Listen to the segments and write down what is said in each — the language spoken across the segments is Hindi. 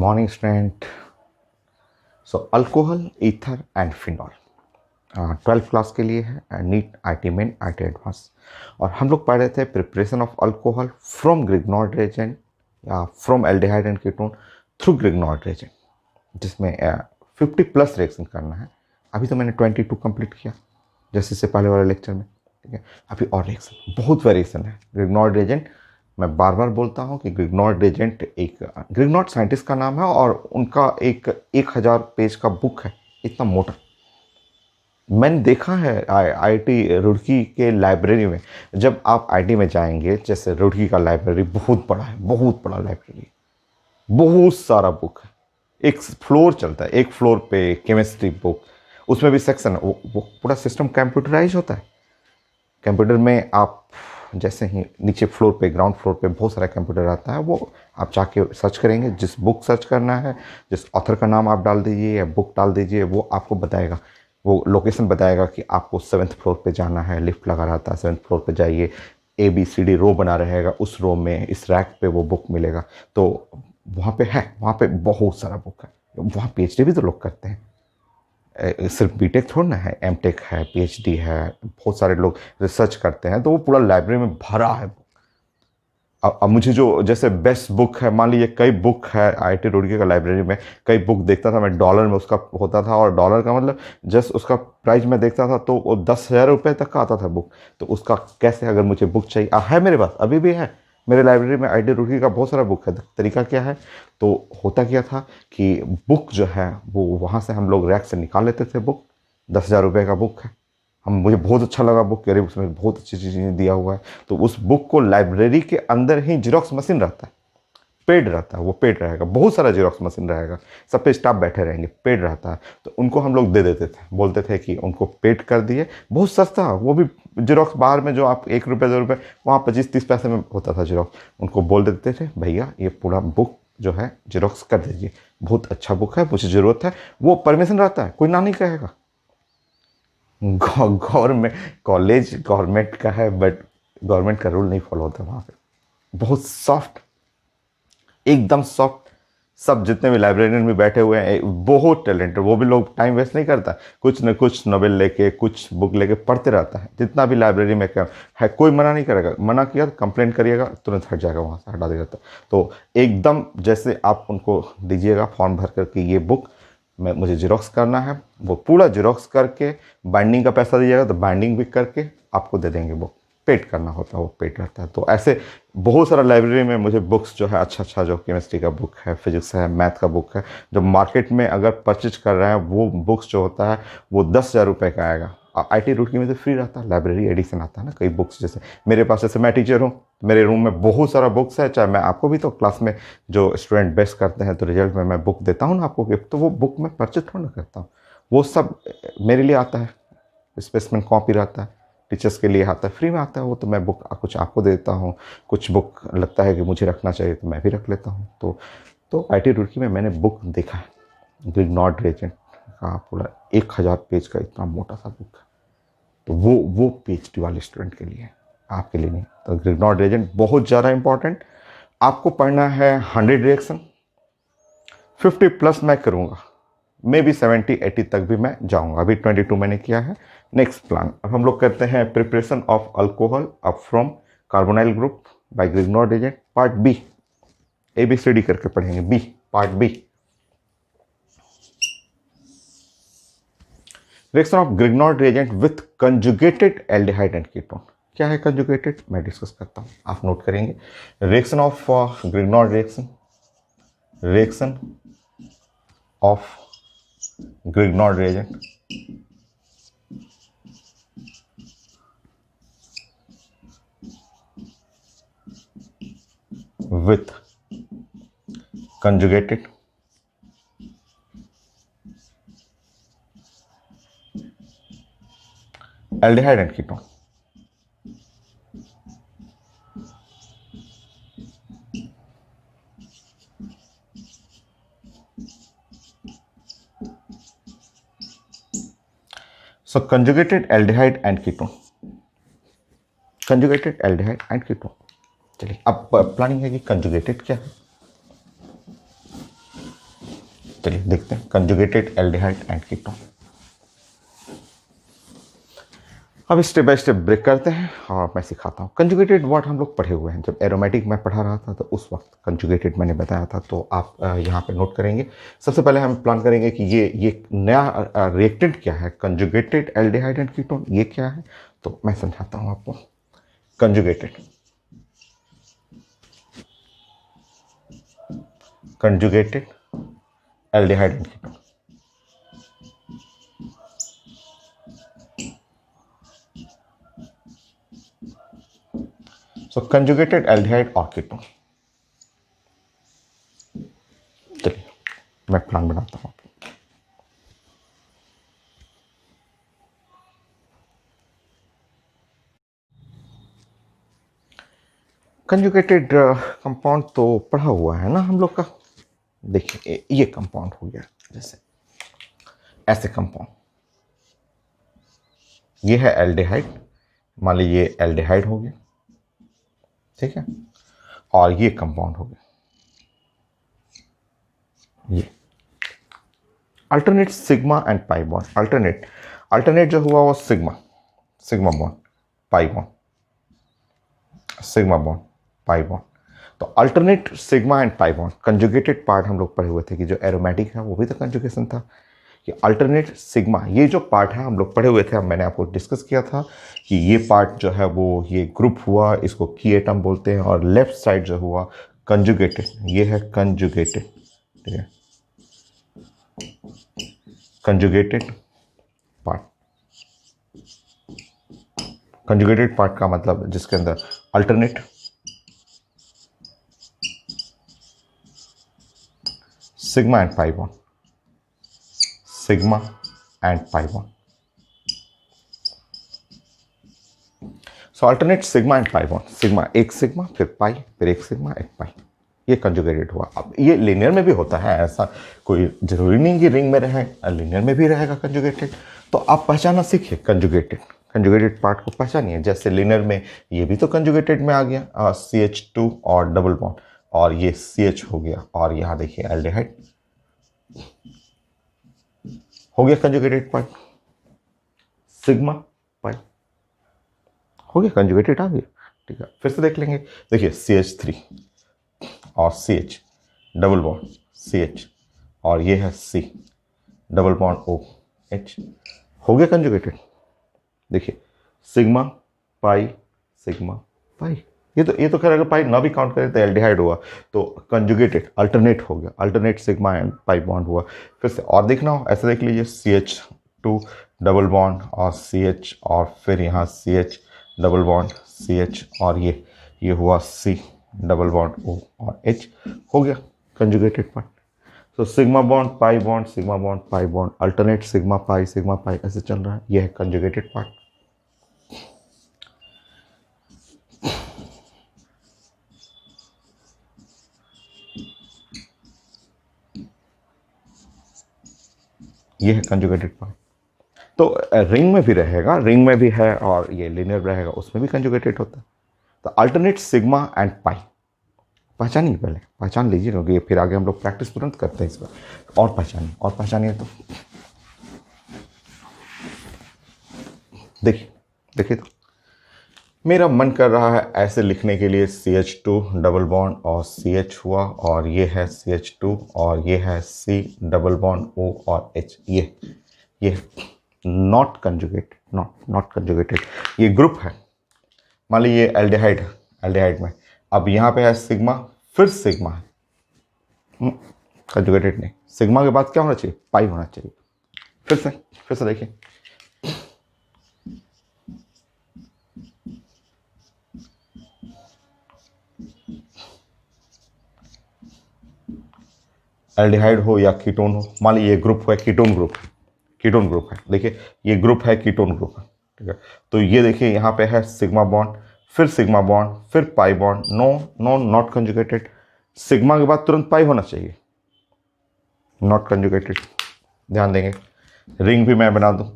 Morning student. So alcohol, ether and phenol 12th class के लिए है, NEET IIT main IIT advance. और हम लोग पढ़ रहे थे preparation of alcohol from Grignard reagent या from aldehyde and ketone through Grignard reagent, जिसमें 50+ रिएक्शन करना है। अभी तो मैंने 22 कंप्लीट किया जैसे इससे पहले वाले लेक्चर में, ठीक है। अभी और रिएक्शन, बहुत वेरिएशन है ग्रिग्नॉर्ड रेजेंट। मैं बार बार बोलता हूँ कि ग्रिग्नॉर्ड रेजेंट एक ग्रिग्नॉर्ड साइंटिस्ट का नाम है और उनका एक 1000 पेज का बुक है, इतना मोटा। मैंने देखा है आईआईटी रुड़की के लाइब्रेरी में। जब आप आईटी में जाएंगे, जैसे रुड़की का लाइब्रेरी बहुत बड़ा है, बहुत बड़ा लाइब्रेरी, बहुत सारा बुक है, एक फ्लोर चलता है, एक फ्लोर पे केमिस्ट्री बुक, उसमें भी सेक्शन है। वो पूरा सिस्टम कंप्यूटराइज होता है। कंप्यूटर में आप जैसे ही नीचे फ्लोर पे, ग्राउंड फ्लोर पे बहुत सारा कंप्यूटर आता है, वो आप जाके सर्च करेंगे, जिस बुक सर्च करना है, जिस ऑथर का नाम आप डाल दीजिए या बुक डाल दीजिए, वो आपको बताएगा, वो लोकेशन बताएगा कि आपको 7th फ्लोर पे जाना है। लिफ्ट लगा रहता है, 7th फ्लोर पे जाइए, ABCD रो बना रहेगा, उस रो में इस रैक पे वो बुक मिलेगा। तो वहाँ पे है, वहाँ पे बहुत सारा बुक है। वहाँ PhD भी तो लोग करते हैं, सिर्फ बीटेक थोड़ा ना है, एमटेक है, PhD है, बहुत सारे लोग रिसर्च करते हैं। तो वो पूरा लाइब्रेरी में भरा है। अब मुझे जो जैसे बेस्ट बुक है, मान लीजिए कई बुक है आईआईटी रुड़की का लाइब्रेरी में, कई बुक देखता था मैं, डॉलर में उसका होता था, और डॉलर का मतलब जस्ट उसका प्राइस में देखता था तो वो 10,000 रुपये तक का आता था बुक। तो उसका कैसे, अगर मुझे बुक चाहिए, है मेरे पास अभी भी है, मेरे लाइब्रेरी में आईआईटी रुड़की का बहुत सारा बुक है। तरीका क्या है, तो होता क्या था कि बुक जो है वो वहाँ से हम लोग रैक से निकाल लेते थे बुक। 10,000 रुपये का बुक है, हम मुझे बहुत अच्छा लगा बुक, कह रही उसमें बहुत अच्छी चीज़ें दिया हुआ है। तो उस बुक को लाइब्रेरी के अंदर ही जिरोक्स मशीन रहता है, पेड रहता है, वो पेड रहेगा, बहुत सारा जिरोक्स मशीन रहेगा, सब पे स्टाफ बैठे रहेंगे, पेड रहता है। तो उनको हम लोग दे देते थे, बोलते थे कि उनको पेड कर दिए, बहुत सस्ता, वो भी जिरोक्स बाहर में जो आप 1 रुपये 2 रुपये, वहाँ 25-30 पैसे में होता था जिरोक्स। उनको बोल देते थे भैया ये पूरा बुक जो है जिरोक्स कर दीजिए, बहुत अच्छा बुक है, मुझे ज़रूरत है। वो परमिशन रहता है, कोई ना नहीं कहेगा। गवर्नमेंट कॉलेज गवर्नमेंट का है, बट गवर्नमेंट का रूल नहीं फॉलो होता वहाँ पे। बहुत सॉफ्ट, एकदम सॉफ्ट। सब जितने भी लाइब्रेरियन भी बैठे हुए हैं बहुत टैलेंटेड, वो भी लोग टाइम वेस्ट नहीं करता, कुछ न कुछ नॉवेल लेके, कुछ बुक लेके पढ़ते रहता है। जितना भी लाइब्रेरी में है, कोई मना नहीं करेगा, मना किया तो कंप्लेंट करिएगा, तुरंत हट जाएगा, वहाँ से हटा देगा। तो एकदम जैसे आप उनको दीजिएगा फॉर्म भर करके, ये बुक मुझे जिरोक्स करना है, वो पूरा जिरोक्स करके बाइंडिंग का पैसा दीजिएगा तो बाइंडिंग भी करके आपको दे देंगे। बुक पेड करना होता है, वो पेड रहता है। तो ऐसे बहुत सारा लाइब्रेरी में मुझे बुक्स जो है अच्छा अच्छा, जो केमिस्ट्री का बुक है, फिजिक्स है, मैथ का बुक है, जो मार्केट में अगर परचेज कर रहे हैं, वो बुक्स जो होता है वो 10,000 रुपये का आएगा। आईटी रुड़की में तो फ्री रहता है, लाइब्रेरी एडिशन आता है ना कई बुक्स। जैसे मेरे पास, जैसे मैं टीचर हूँ, मेरे रूम में बहुत सारा बुक्स है, चाहे मैं आपको भी तो क्लास में जो स्टूडेंट बेस्ट करते हैं तो रिजल्ट में मैं बुक देता हूँ ना आपको गिफ्ट, तो वो बुक मैं परचेज थोड़ा ना करता हूँ, वो सब मेरे लिए आता है। स्पेसिमेन कॉपी रहता है, टीचर्स के लिए आता है, फ्री में आता है वो, तो मैं बुक कुछ आपको दे देता हूँ, कुछ बुक लगता है कि मुझे रखना चाहिए तो मैं भी रख लेता हूँ। तो आईटी रुड़की में मैंने बुक देखा है, ग्रिग्नॉर्ड रेजेंट का पूरा 1000 पेज का इतना मोटा सा बुक है। तो वो PhD वाले स्टूडेंट के लिए है, आपके लिए नहीं। तो ग्रिग्नॉर्ड रेजेंट बहुत ज़्यादा इंपॉर्टेंट। आपको पढ़ना है 100 रिएक्शन, 50+ मैं करूँगा, मे बी 70-80 तक भी मैं जाऊँगा। अभी 22 मैंने किया है। नेक्स्ट प्लान, अब हम लोग करते हैं preparation of alcohol up from carbonyl group by Grignard reagent, part B. ABCD करके पढ़ेंगे, B, part B. Reaction of Grignard reagent with conjugated aldehyde and ketone. क्या है कंजुगेटेड, मैं डिस्कस करता हूँ, आप नोट करेंगे। Reaction of Grignard reaction, reaction of Grignard reagent with conjugated aldehyde and ketone. So conjugated aldehyde and ketone, conjugated aldehyde and ketone। चलिए अब प्लानिंग है कि कंजुगेटेड क्या है। चलिए देखते हैं कंजुगेटेड एल्डिहाइड एंड कीटोन। अब स्टेप बाय स्टेप ब्रेक करते हैं और मैं सिखाता हूँ। कंजुगेटेड वर्ड हम लोग पढ़े हुए हैं, जब एरोमेटिक मैं पढ़ा रहा था तो उस वक्त कंजुगेटेड मैंने बताया था, तो आप यहाँ पे नोट करेंगे। सबसे पहले हम प्लान करेंगे कि ये नया रिएक्टेंट क्या है, कंजुगेटेड एल्डिहाइड एंड कीटोन, ये क्या है, तो मैं समझाता हूँ आपको। Conjugated aldehyde and ketone. So conjugated aldehyde और कीटोन। चलिए मैं प्लान बनाता हूँ। कंजुगेटेड कंपाउंड तो पढ़ा हुआ है ना हम लोग का। देखिए ये कंपाउंड हो गया, जैसे ऐसे कंपाउंड, ये है एल्डिहाइड, मान लीजिए ये एल्डिहाइड हो गया, ठीक है, और ये कंपाउंड हो गया, ये alternate sigma and pi bond. Alternate जो हुआ वो sigma bond, pi bond, sigma bond, pi bond. तो alternate sigma and pi bond conjugated part हम लोग पढ़े हुए थे कि जो एरोमेटिक है वो भी तो कंजुगेशन था। कि अल्टरनेट सिग्मा, ये जो पार्ट है हम लोग पढ़े हुए थे, अब मैंने आपको डिस्कस किया था कि ये पार्ट जो है वो ये ग्रुप हुआ, इसको की एटम बोलते हैं, और लेफ्ट साइड जो हुआ कंजुगेटेड, ये है कंजुगेटेड, ठीक है, कंजुगेटेड पार्ट। कंजुगेटेड पार्ट का मतलब जिसके अंदर alternate sigma and pi bond, sigma and pi bond. So alternate sigma and pi bond, sigma एक सिग्मा फिर पाई फिर एक सिग्मा एक पाई, ये कंजुगेटेड हुआ। अब ये लिनियर में भी होता है, ऐसा कोई जरूरी नहीं कि रिंग में रहे, लिनियर में भी रहेगा कंजुगेटेड। तो आप पहचाना सीखिए कंजुगेटेड पार्ट को पहचानिए। जैसे लिनियर में ये भी तो कंजुगेटेड में आ गया, CH2 और डबल बॉन्ड, और ये CH हो गया, और यहाँ देखिए एल्डिहाइड हो गया कंजुगेटेड पार्ट, सिग्मा पाई हो गया, कंजुगेटेड आ गया, ठीक है। फिर से देख लेंगे, देखिए CH3 और CH डबल बॉन्ड CH, और ये है C डबल बॉन्ड OH, हो गया कंजुगेटेड। देखिए सिग्मा पाई, ये तो खैर अगर पाई ना भी काउंट करें तो एल्डिहाइड हुआ, तो कंजुगेटेड अल्टरनेट हो गया, alternate sigma and pi bond हुआ। फिर से और देखना हो ऐसे देख लीजिए, CH2 डबल बॉन्ड और CH, और फिर यहाँ CH डबल बॉन्ड CH, और ये हुआ C डबल बॉन्ड O और H, हो गया कंजुगेटेड पार्ट। तो sigma bond pi bond, sigma bond pi bond, alternate sigma pi ऐसे चल रहा है, यह है कंजुगेटेड पार्ट। ये है कंजुगेटेड पार्ट। तो रिंग में भी रहेगा, रिंग में भी है, और ये लिनियर रहेगा उसमें भी कंजुगेटेड होता है। तो अल्टरनेट सिग्मा एंड पाई पहचानिए, पहले पहचान लीजिए, क्योंकि फिर आगे हम लोग प्रैक्टिस तुरंत करते हैं इस पर। और पहचानिए तो देखिए तो मेरा मन कर रहा है ऐसे लिखने के लिए, CH2 डबल बॉन्ड और CH हुआ, और ये है CH2 और ये है C डबल बॉन्ड O और H, ये नॉट कंजुगेटेड, ये ग्रुप है। मान लीजिए एल्डिहाइड में अब यहाँ पे है सिग्मा फिर सिग्मा है, कंजुगेटेड नहीं, सिग्मा के बाद क्या होना चाहिए, पाई होना चाहिए। फिर से देखिए, एल्डिहाइड हो या कीटोन हो, मान लीजिए ये ग्रुप है कीटोन ग्रुप है, देखिए ये ग्रुप है कीटोन ग्रुप है, ठीक है। तो ये देखिए यहाँ पे है सिग्मा बॉन्ड फिर pi bond, no not conjugated, sigma के बाद तुरंत पाई होना चाहिए, नॉट कंजुगेटेड। ध्यान देंगे, रिंग भी मैं बना दूं,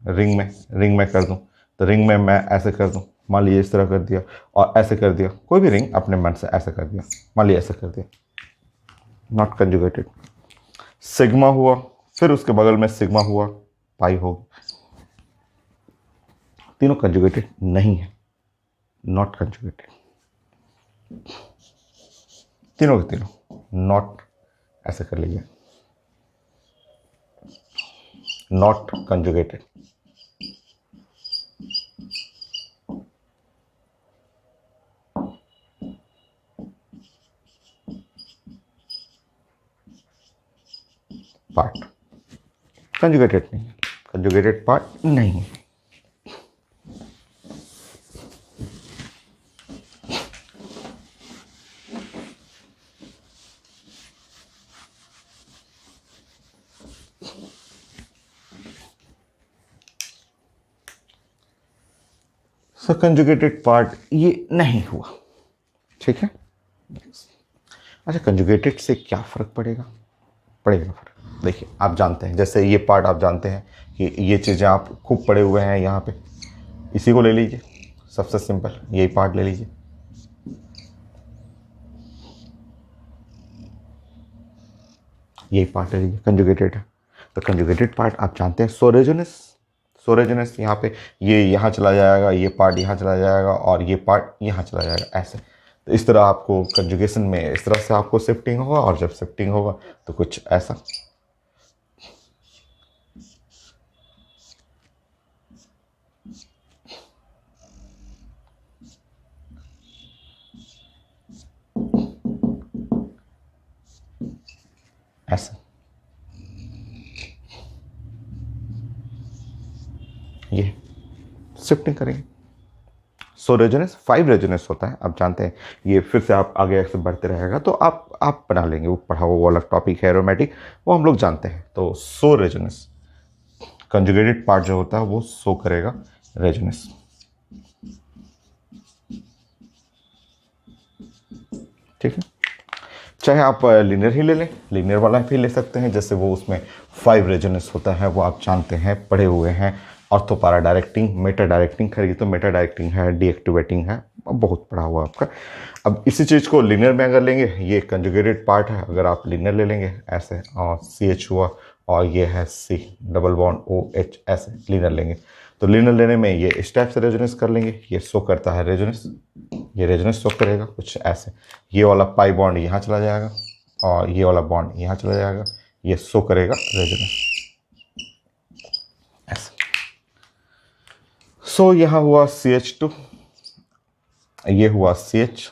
रिंग में कर दूं, तो रिंग में मैं ऐसे कर दूं, मान लीजिए इस तरह कर दिया और ऐसे कर दिया, कोई भी रिंग अपने मन से ऐसे कर दिया, मान लीजिए ऐसे कर दिया, नॉट कंजुगेटेड। सिग्मा हुआ, फिर उसके बगल में सिग्मा हुआ, पाई होगी। तीनों कंजुगेटेड नहीं है, नॉट कंजुगेटेड, तीनों के तीनों नॉट, ऐसे कर लीजिए, नॉट कंजुगेटेड। पार्ट कंजुगेटेड नहीं है, कंजुगेटेड पार्ट नहीं है। सो कंजुगेटेड पार्ट ये नहीं हुआ, ठीक है। अच्छा, कंजुगेटेड से क्या फ़र्क पड़ेगा? पड़ेगा फ़र्क। देखिए, आप जानते हैं, जैसे ये पार्ट आप जानते हैं कि ये चीज़ें आप खूब पढ़े हुए हैं यहाँ पे, इसी को ले लीजिए, सबसे सिंपल यही पार्ट ले लीजिए। यही पार्ट ले लीजिए, कंजुगेटेड है। तो कंजुगेटेड पार्ट आप जानते हैं, सोरेजोनस, सोरेजोनस यहाँ पे ये यहाँ चला जाएगा, ये पार्ट यहाँ चला जाएगा और ये पार्ट यहाँ चला जाएगा, ऐसे। तो इस तरह आपको कंजुगेशन में इस तरह से आपको शिफ्टिंग होगा, और जब शिफ्टिंग होगा तो कुछ ऐसा। ऐसा ये शिफ्टिंग करेंगे। सो रेजोनेंस 5 रेजोनेंस होता है, आप जानते हैं। ये फिर से आप आगे ऐसे बढ़ते रहेगा तो आप बना लेंगे, वो पढ़ा वो अलग टॉपिक है, एरोमेटिक, वो हम लोग जानते हैं। तो सो रेजोनेंस कंजुगेटेड पार्ट जो होता है वो सो करेगा रेजोनेंस, ठीक है। चाहे आप लीनियर ही ले लें, लीनियर वाला भी ले सकते हैं, जैसे वो उसमें 5 रेजोनेंस होता है, वो आप जानते हैं, पढ़े हुए हैं। ऑर्थो पारा डायरेक्टिंग, मेटा डायरेक्टिंग खरीदी तो मेटा डायरेक्टिंग है, डीएक्टिवेटिंग है, बहुत पढ़ा हुआ आपका। अब इसी चीज़ को लीनियर में अगर लेंगे, ये कंजुगेटेड पार्ट है, अगर आप लीनियर ले लेंगे ऐसे, और सी एच हुआ और ये है C double bond O H, ऐसे लीनियर लेंगे। तो लीनियर लेने में ये इस टाइप से रेजोनेंस कर लेंगे, ये शो करता है रेजोनेंस, ये रेजोनेंस शो करेगा कुछ ऐसे। ये वाला पाई बॉन्ड यहाँ चला जाएगा और ये वाला बॉन्ड यहाँ चला जाएगा, ये शो करेगा रेजोनेंस, ऐसे। सो यहाँ हुआ CH2, ये हुआ CH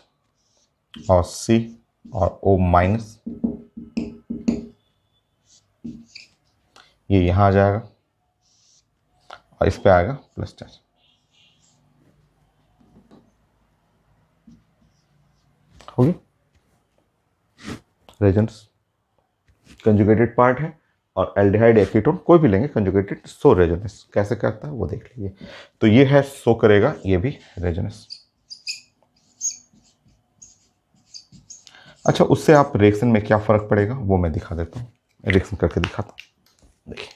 और C और O माइनस, ये यहाँ आ जाएगा और इस पे आएगा प्लस चार्ज। होगी रेजोनेंस, कंजुगेटेड पार्ट है, और एल्डिहाइड या कीटोन कोई भी लेंगे कंजुगेटेड, सो रेजोनेंस कैसे करता है वो देख लीजिए। तो ये है सो करेगा, ये भी रेजोनेंस। अच्छा, उससे आप रिएक्शन में क्या फ़र्क पड़ेगा वो मैं दिखा देता हूँ, रिएक्शन करके दिखाता हूँ। देखिए,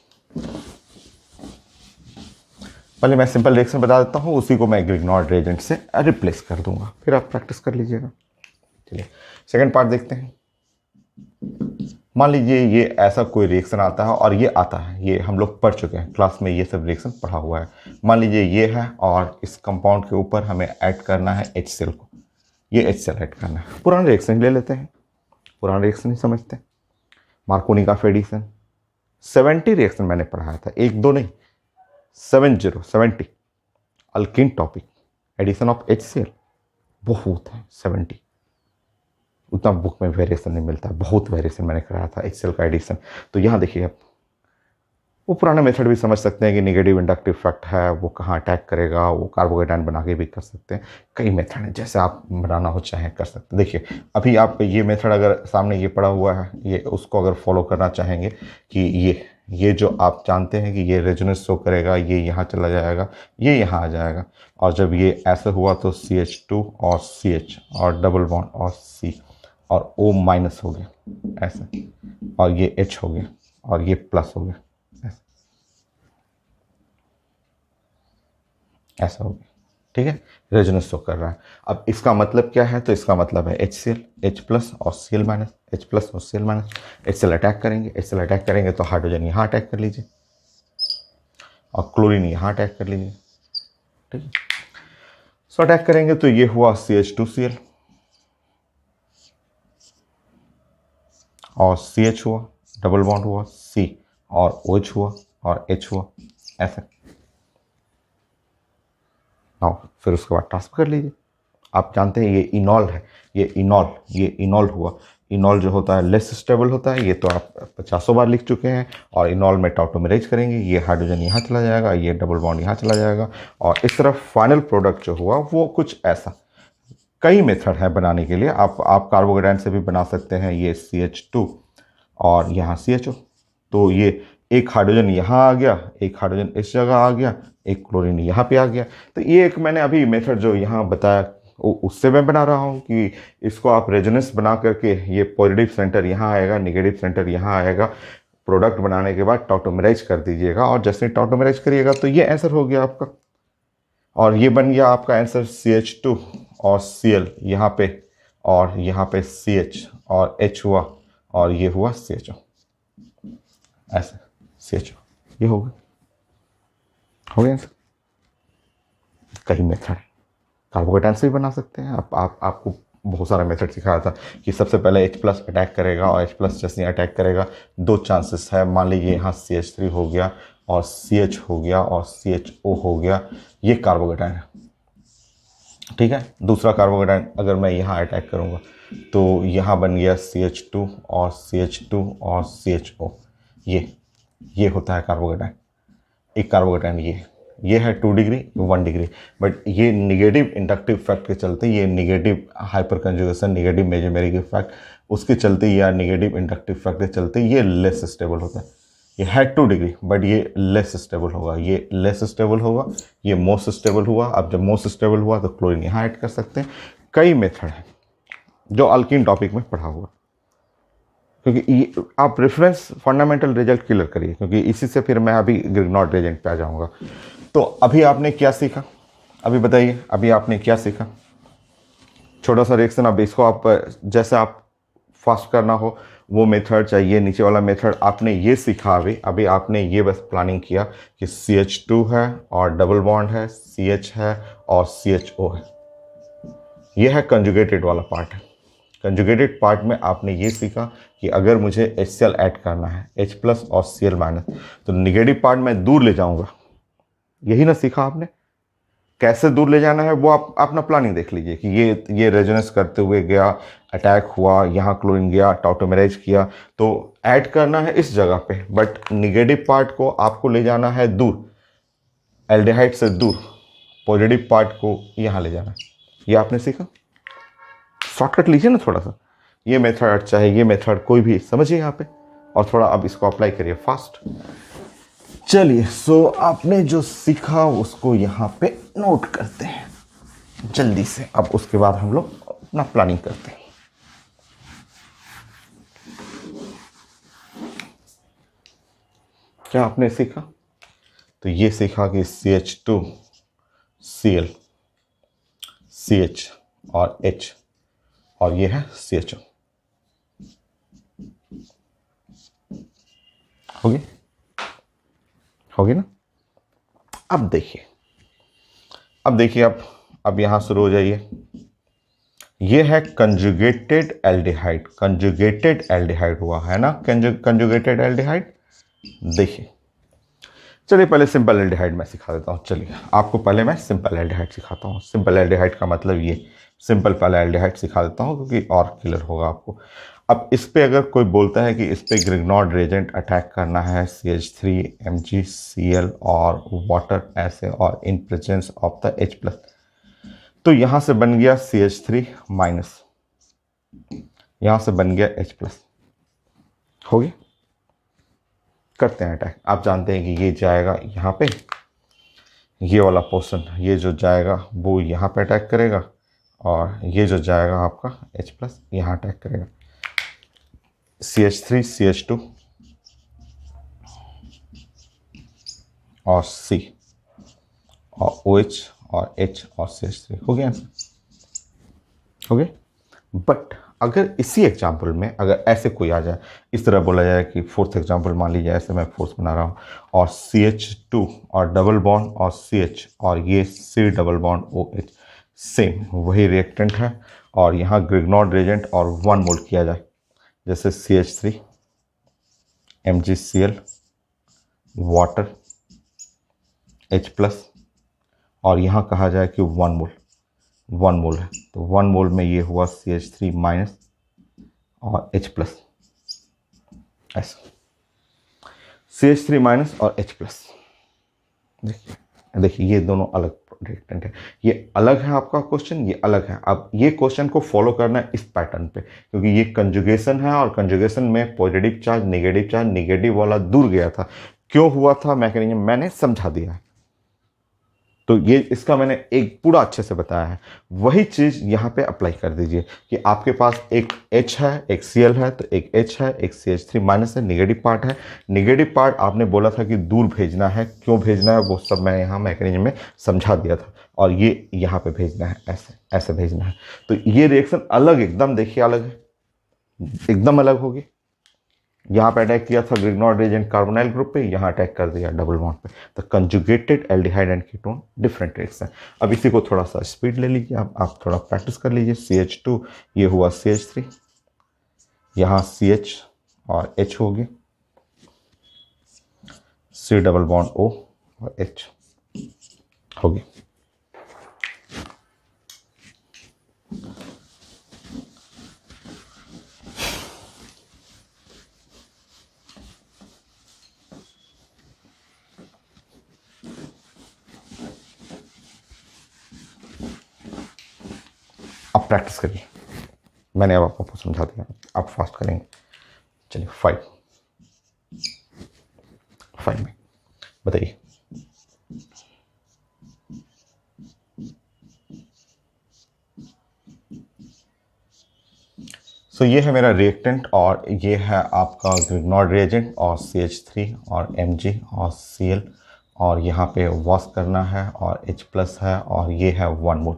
पहले मैं सिंपल रिएक्शन बता देता हूँ, उसी को मैं ग्रिग्नॉर्ड रिएजेंट से रिप्लेस कर दूंगा, फिर आप प्रैक्टिस कर लीजिएगा। चलिए सेकंड पार्ट देखते हैं। मान लीजिए ये ऐसा कोई रिएक्शन आता है, और ये आता है, ये हम लोग पढ़ चुके हैं क्लास में, ये सब रिएक्शन पढ़ा हुआ है। मान लीजिए ये है, और इस कंपाउंड के ऊपर हमें ऐड करना है HCl को, ये HCl ऐड करना है। पुराना रिएक्शन ले लेते हैं, पुराना रिएक्शन ही समझते हैं। मार्कोनी का एडिशन 70 रिएक्शन मैंने पढ़ाया था, एक दो नहीं, 70 alkene topic, addition of HCl बहुत है 70। उतना बुक में वेरिएशन नहीं मिलता, बहुत वेरिएशन मैंने कराया था HCl का एडिशन। तो यहाँ देखिए आप, वो पुराना मेथड भी समझ सकते हैं कि नेगेटिव इंडक्टिव इफेक्ट है, वो कहाँ अटैक करेगा, वो कार्बोकेटाइन बना के भी कर सकते हैं। कई मेथड हैं, जैसे आप बनाना हो चाहें कर सकते हैं। देखिए अभी आप ये मेथड अगर सामने ये पड़ा हुआ है, ये उसको अगर फॉलो करना चाहेंगे कि ये जो आप जानते हैं कि ये रेजोनेंस शो करेगा, ये यहाँ चला जाएगा, ये यहाँ आ जाएगा, और जब ये ऐसे हुआ तो CH2 और CH और डबल बॉन्ड और C और O माइनस हो गया ऐसे, और ये H हो गया और ये प्लस हो गया ऐसे, ऐसा हो गया। ठीक है, रेजोनेंस शो कर रहा है। अब इसका मतलब क्या है, तो इसका मतलब है HCl, H प्लस और Cl माइनस, H प्लस और Cl माइनस। HCl अटैक करेंगे, HCl अटैक करेंगे तो हाइड्रोजन यहाँ अटैक कर लीजिए और क्लोरीन यहाँ अटैक कर लीजिए। ठीक है, सो अटैक करेंगे तो ये हुआ CH2Cl और CH हुआ, डबल बॉन्ड हुआ C और OH हुआ और H हुआ, ऐसे। और फिर उसके बाद ट्रांसफर कर लीजिए। आप जानते हैं ये इनॉल है, ये इनॉल हुआ। इनॉल जो होता है लेस स्टेबल होता है, ये तो आप 50 बार लिख चुके हैं। और इनॉल में टॉटोमेराइज करेंगे, ये हाइड्रोजन यहाँ चला जाएगा, ये डबल बॉन्ड यहाँ चला जाएगा और इस तरफ फाइनल प्रोडक्ट जो हुआ वो कुछ ऐसा। कई मेथड है बनाने के लिए, आप कार्बोकेटाइन से भी बना सकते हैं। ये CH2 और यहाँ CHO, तो ये एक हाइड्रोजन यहाँ आ गया, एक हाइड्रोजन इस जगह आ गया, एक क्लोरीन यहाँ पे आ गया। तो ये एक मैंने अभी मेथड जो यहाँ बताया उससे मैं बना रहा हूँ कि इसको आप रेजोनेंस बना करके ये पॉजिटिव सेंटर यहाँ आएगा, नेगेटिव सेंटर यहाँ आएगा। प्रोडक्ट बनाने के बाद टॉटोमेराइज कर दीजिएगा और जैसे टॉटोमेराइज करिएगा तो ये आंसर हो गया आपका। और ये बन गया आपका आंसर CH2 और Cl यहाँ पे, और यहाँ पे CH और H हुआ और ये हुआ CHO, ऐसे CHO, ये हो गया आंसर। कई मेथड कार्बोकेटाइन से भी बना सकते हैं। आपको बहुत सारा मेथड सिखाया था कि सबसे पहले H प्लस अटैक करेगा और H प्लस जैसे अटैक करेगा दो चांसेस है। मान लीजिए यहाँ CH3 हो गया और CH हो गया और CHO हो गया, ये कार्बोकेटाइन है। ठीक है, दूसरा कार्बोकेटाइन अगर मैं यहाँ अटैक करूँगा तो यहाँ बन गया CH2 और CH2 और CHO, ये होता है कार्बोकेटाइन। एक कार्बोकेटाइन ये है 2 डिग्री 1 डिग्री, बट ये निगेटिव इंडक्टिव फैक्ट के चलते, ये negative hyper conjugation, negative mesomeric effect उसके चलते या निगेटिव इंडक्टिव फैक्ट के चलते ये लेस स्टेबल होता है। ये है 2 डिग्री बट ये लेस स्टेबल होगा, ये लेस स्टेबल होगा, ये मोस्ट स्टेबल हुआ। अब जब मोस्ट स्टेबल हुआ तो क्लोरीन यहाँ ऐड कर सकते हैं। कई मेथड हैं जो अल्कीन टॉपिक में पढ़ा हुआ, क्योंकि आप रेफरेंस फंडामेंटल रिजल्ट क्लियर करिए, क्योंकि इसी से फिर मैं अभी ग्रिग्नॉड रिएजेंट पे आ जाऊंगा। तो अभी आपने क्या सीखा, अभी बताइए अभी आपने क्या सीखा। छोटा सा रिएक्शन, अब इसको आप जैसे आप फास्ट करना हो वो मेथड चाहिए, नीचे वाला मेथड आपने ये सीखा। अभी आपने ये बस प्लानिंग किया कि CH2 है और डबल बॉन्ड है, CH है और CHO है। ये है कंजुगेटेड वाला पार्ट है। कंजुगेटेड पार्ट में आपने ये सीखा कि अगर मुझे HCl ऐड करना है, H प्लस और Cl माइनस, तो निगेटिव पार्ट मैं दूर ले जाऊंगा। यही ना सीखा आपने, कैसे दूर ले जाना है वो आप अपना प्लानिंग देख लीजिए कि ये रेजोनेंस करते हुए गया, अटैक हुआ, यहाँ क्लोरीन गया, टॉटोमेराइज किया, तो ऐड करना है इस जगह पे, बट निगेटिव पार्ट को आपको ले जाना है दूर, एल्डिहाइड से दूर, पॉजिटिव पार्ट को यहाँ ले जाना है। ये आपने सीखा। शॉर्टकट लीजिए ना थोड़ा सा, ये मेथड चाहे ये मेथड कोई भी समझिए यहाँ पे, और थोड़ा अब इसको अप्लाई करिए फास्ट। चलिए, सो आपने जो सीखा उसको यहाँ पे नोट करते हैं जल्दी से। अब उसके बाद हम लोग अपना प्लानिंग करते हैं। क्या आपने सीखा, तो ये सीखा कि CH2 Cl CH और H और ये है CHO। होगी ना। अब देखिए अब यहां शुरू हो जाइए। ये है कंजुगेटेड एल्डिहाइड, कंजुगेटेड एल्डिहाइड हुआ है ना, कंजुगेटेड एल्डिहाइड। देखिए, चलिए पहले सिंपल एल्डिहाइड मैं सिखा देता हूँ। चलिए आपको पहले मैं सिंपल एल्डिहाइड सिखाता हूँ। सिंपल एल्डिहाइड का मतलब ये, सिंपल पहले एल्डिहाइड सिखा देता हूँ क्योंकि और क्लियर होगा आपको। अब इस पे अगर कोई बोलता है कि इस पे ग्रिग्नॉड रिएजेंट अटैक करना है, CH3 MgCl और वाटर ऐसे और in presence of the H plus, तो यहां से बन गया CH3 माइनस, यहां से बन गया H प्लस, हो गया। करते हैं अटैक। आप जानते हैं कि ये जाएगा यहाँ पे, ये वाला पोर्शन ये जो जाएगा वो यहाँ पे अटैक करेगा, और ये जो जाएगा आपका H प्लस यहाँ अटैक करेगा। CH3 CH2 और C और OH और H और CH3 हो गया आंसर। हो गया। बट अगर इसी एग्जाम्पल में अगर ऐसे कोई आ जाए, इस तरह बोला जाए कि फोर्थ एग्जाम्पल मान लीजिए, ऐसे मैं फोर्स बना रहा हूँ और CH2 और डबल बॉन्ड और CH और ये C double bond OH same वही रिएक्टेंट है और यहाँ ग्रिग्नॉर्ड रिएजेंट और 1 मोल किया जाए, जैसे CH3 MgCl water H plus और यहाँ कहा जाए कि 1 मोल है, तो 1 मोल में ये हुआ CH3 माइनस और H प्लस, ऐसा CH3 माइनस और H प्लस। देखिए ये दोनों अलग रिएक्टेंट है, ये अलग है आपका क्वेश्चन, ये अलग है। अब ये क्वेश्चन को फॉलो करना है इस पैटर्न पे, क्योंकि ये कंजुगेशन है और कंजुगेशन में पॉजिटिव चार्ज नेगेटिव वाला दूर गया था। क्यों हुआ था मैकेनिज्म मैंने समझा दिया है, तो ये इसका मैंने एक पूरा अच्छे से बताया है। वही चीज़ यहाँ पे अप्लाई कर दीजिए कि आपके पास एक H है, एक Cl है, तो एक H है, एक CH3 माइनस है, नेगेटिव पार्ट है। नेगेटिव पार्ट आपने बोला था कि दूर भेजना है, क्यों भेजना है वो सब मैं यहाँ मैकेनिज्म में समझा दिया था, और ये यहाँ पे भेजना है, ऐसे ऐसे भेजना है। तो ये रिएक्शन अलग एकदम, देखिए अलग है, एकदम अलग होगी। यहाँ पे अटैक किया था ग्रिग्नॉर्ड रिएजेंट कार्बोनाइल ग्रुप पे, यहाँ अटैक कर दिया डबल बॉन्ड पे। तो conjugated aldehyde and ketone different reaction. अब इसी को थोड़ा सा स्पीड ले लीजिए, आप थोड़ा प्रैक्टिस कर लीजिए। CH2 ये हुआ CH3, यहाँ CH और H हो गया, C डबल बॉन्ड O और H हो गया। अब प्रैक्टिस करिए, मैंने अब आपको समझा दिया, आप फास्ट करेंगे। चलिए 5 में बताइए। सो ये है मेरा रिएक्टेंट और ये है आपका ग्रिग्नॉर्ड रिएजेंट और CH3 और Mg और Cl, और यहाँ पे वॉश करना है और H प्लस है और ये है 1 मोल,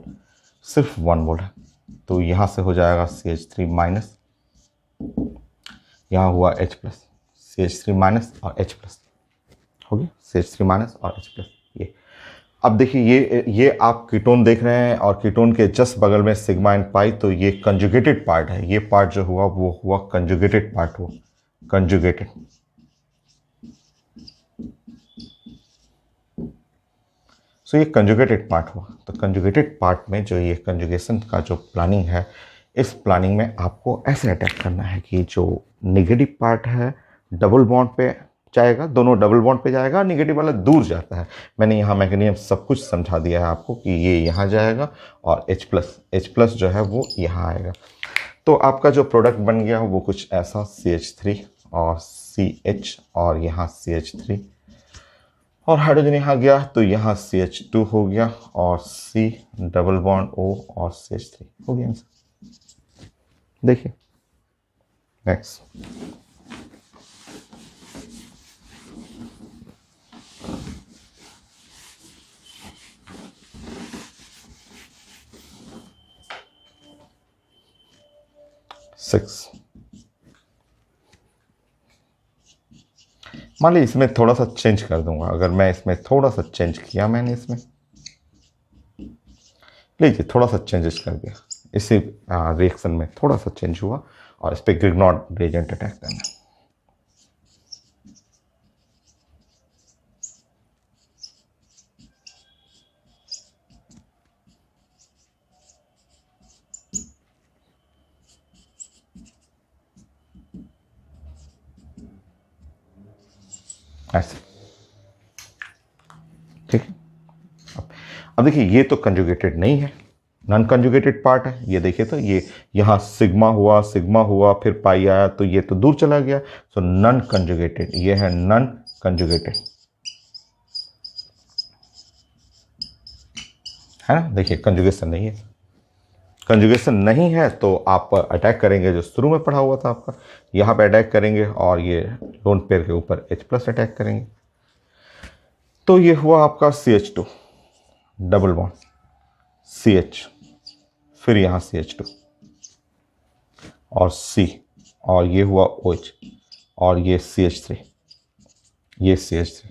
सिर्फ 1 मोल है। तो यहाँ से हो जाएगा CH3 माइनस, यहाँ हुआ H प्लस, CH3 माइनस और H प्लस हो गया, CH3 माइनस और H प्लस। ये अब देखिए ये आप कीटोन देख रहे हैं और कीटोन के जस्ट बगल में सिग्मा एंड पाई, तो ये कंजुगेटेड पार्ट है। ये पार्ट जो हुआ वो हुआ कंजुगेटेड पार्ट, हुआ कंजुगेटेड। सो ये कंजुगेटेड पार्ट हुआ। तो कंजुगेटेड पार्ट में जो ये कंजुगेशन का जो प्लानिंग है, इस प्लानिंग में आपको ऐसे अटैक करना है कि जो नेगेटिव पार्ट है डबल बॉन्ड पे जाएगा, दोनों डबल बॉन्ड पे जाएगा, नेगेटिव वाला दूर जाता है। मैंने यहाँ मैकेनिज्म सब कुछ समझा दिया है आपको कि ये यहाँ जाएगा और H प्लस जो है वो यहाँ आएगा। तो आपका जो प्रोडक्ट बन गया वो कुछ ऐसा, CH3 और CH और यहाँ CH3 और हाइड्रोजन यहाँ गया तो यहाँ CH2 हो गया और C डबल बॉन्ड O और CH3 हो गया आंसर। देखिए नेक्स्ट। सिक्स, मान लीजिए इसमें थोड़ा सा चेंज कर दूंगा। अगर मैं इसमें थोड़ा सा चेंज किया, मैंने इसमें लीजिए थोड़ा सा चेंजेस कर दिया, इसी रिएक्शन में थोड़ा सा चेंज हुआ और इस पर ग्रिग्नॉर्ड रिएजेंट अटैक करना। ऐसे ठीक है। अब देखिए ये तो कंजुगेटेड नहीं है, नॉन कंजुगेटेड पार्ट है। ये देखिए तो ये यहाँ सिग्मा हुआ फिर पाई आया, तो ये तो दूर चला गया। सो नॉन कंजुगेटेड, ये है नॉन कंजुगेटेड, है ना। देखिए कंजुगेशन नहीं है, कंजुगेशन नहीं है तो आप अटैक करेंगे जो शुरू में पढ़ा हुआ था आपका, यहाँ पे अटैक करेंगे और ये लोन पेयर के ऊपर H प्लस अटैक करेंगे। तो ये हुआ आपका CH2, डबल बॉन्ड CH, फिर यहाँ CH2 और C, और ये हुआ OH, और ये CH3, ये CH3,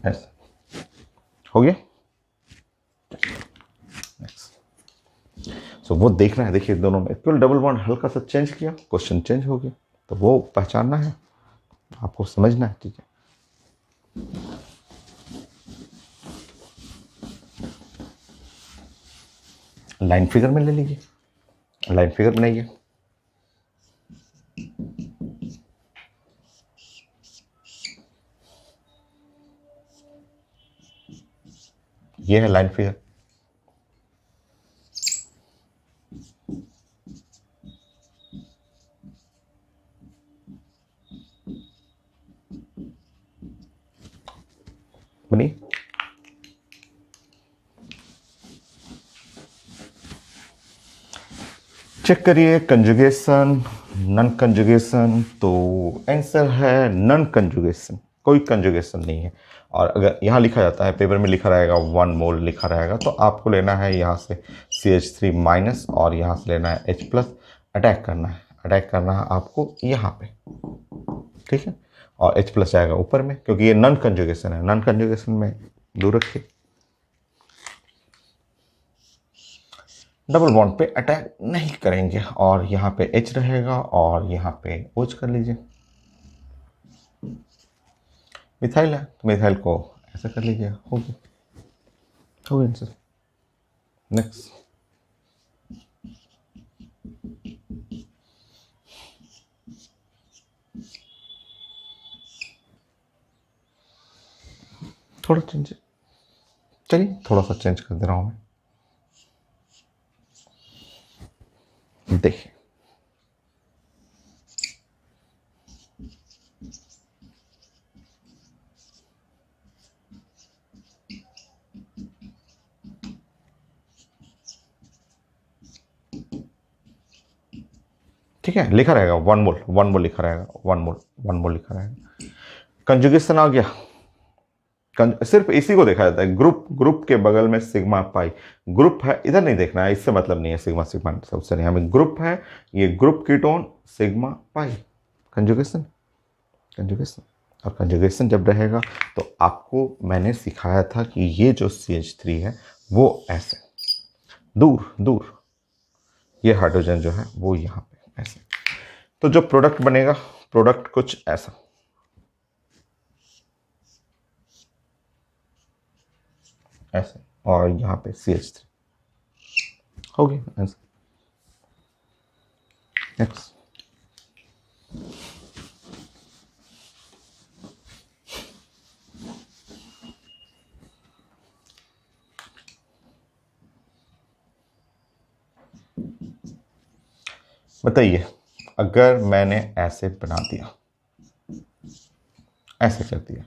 ऐसा हो गया। सो वो देखना है, देखिए दोनों में केवल डबल बॉन्ड हल्का सा चेंज किया, क्वेश्चन चेंज हो गया, तो वो पहचानना है, आपको समझना है चीजें। लाइन फिगर में ले लीजिए, लाइन फिगर बनाइए। ये है लाइन फिगर। बनी। चेक करिए कंजुगेशन, नन कंजुगेशन, तो आंसर है नन कंजुगेशन, कोई कंजुगेशन नहीं है। और अगर यहाँ लिखा जाता है, पेपर में लिखा रहेगा 1 मोल लिखा रहेगा, तो आपको लेना है यहाँ से CH3 माइनस और यहाँ से लेना है H+, अटैक करना है, अटैक करना है आपको यहाँ पे, ठीक है। और H+ जाएगा ऊपर में, क्योंकि ये नन कंजुगेशन है, नन कंजुगेशन में दूर रखिए। डबल बॉन्ड पे अटैक नहीं करेंगे, और यहाँ पे H रहेगा और यहाँ पे OH कर लीजिए। मिथाइल है तो मिथाइल को ऐसा कर लीजिए, हो गया, हो गया आंसर। नेक्स्ट, थोड़ा चेंज, चलिए थोड़ा सा चेंज कर दे रहा हूँ मैं, देखिए ठीक है, लिखा रहेगा 1 मोल, 1 मोल लिखा रहेगा, 1 मोल, 1 मोल लिखा रहेगा। कंजुगेशन आ गया, सिर्फ इसी को देखा जाता है, ग्रुप, ग्रुप के बगल में सिग्मा पाई, ग्रुप है, इधर नहीं देखना है, इससे मतलब नहीं है सिग्मा सिग्मा सबसे नहीं, हमें ग्रुप है, ये group ketone sigma pi, conjugation, conjugation. और कंजुगेशन जब रहेगा तो आपको मैंने सिखाया था कि ये जो CH3 है वो ऐसे दूर दूर, ये हाइड्रोजन जो है वो यहाँ पे ऐसे, तो जो प्रोडक्ट बनेगा, प्रोडक्ट कुछ ऐसा, ऐसे, और यहाँ पे CH3 हो गया आंसर। नेक्स्ट, बताइए, अगर मैंने ऐसे बना दिया, ऐसे कर दिया,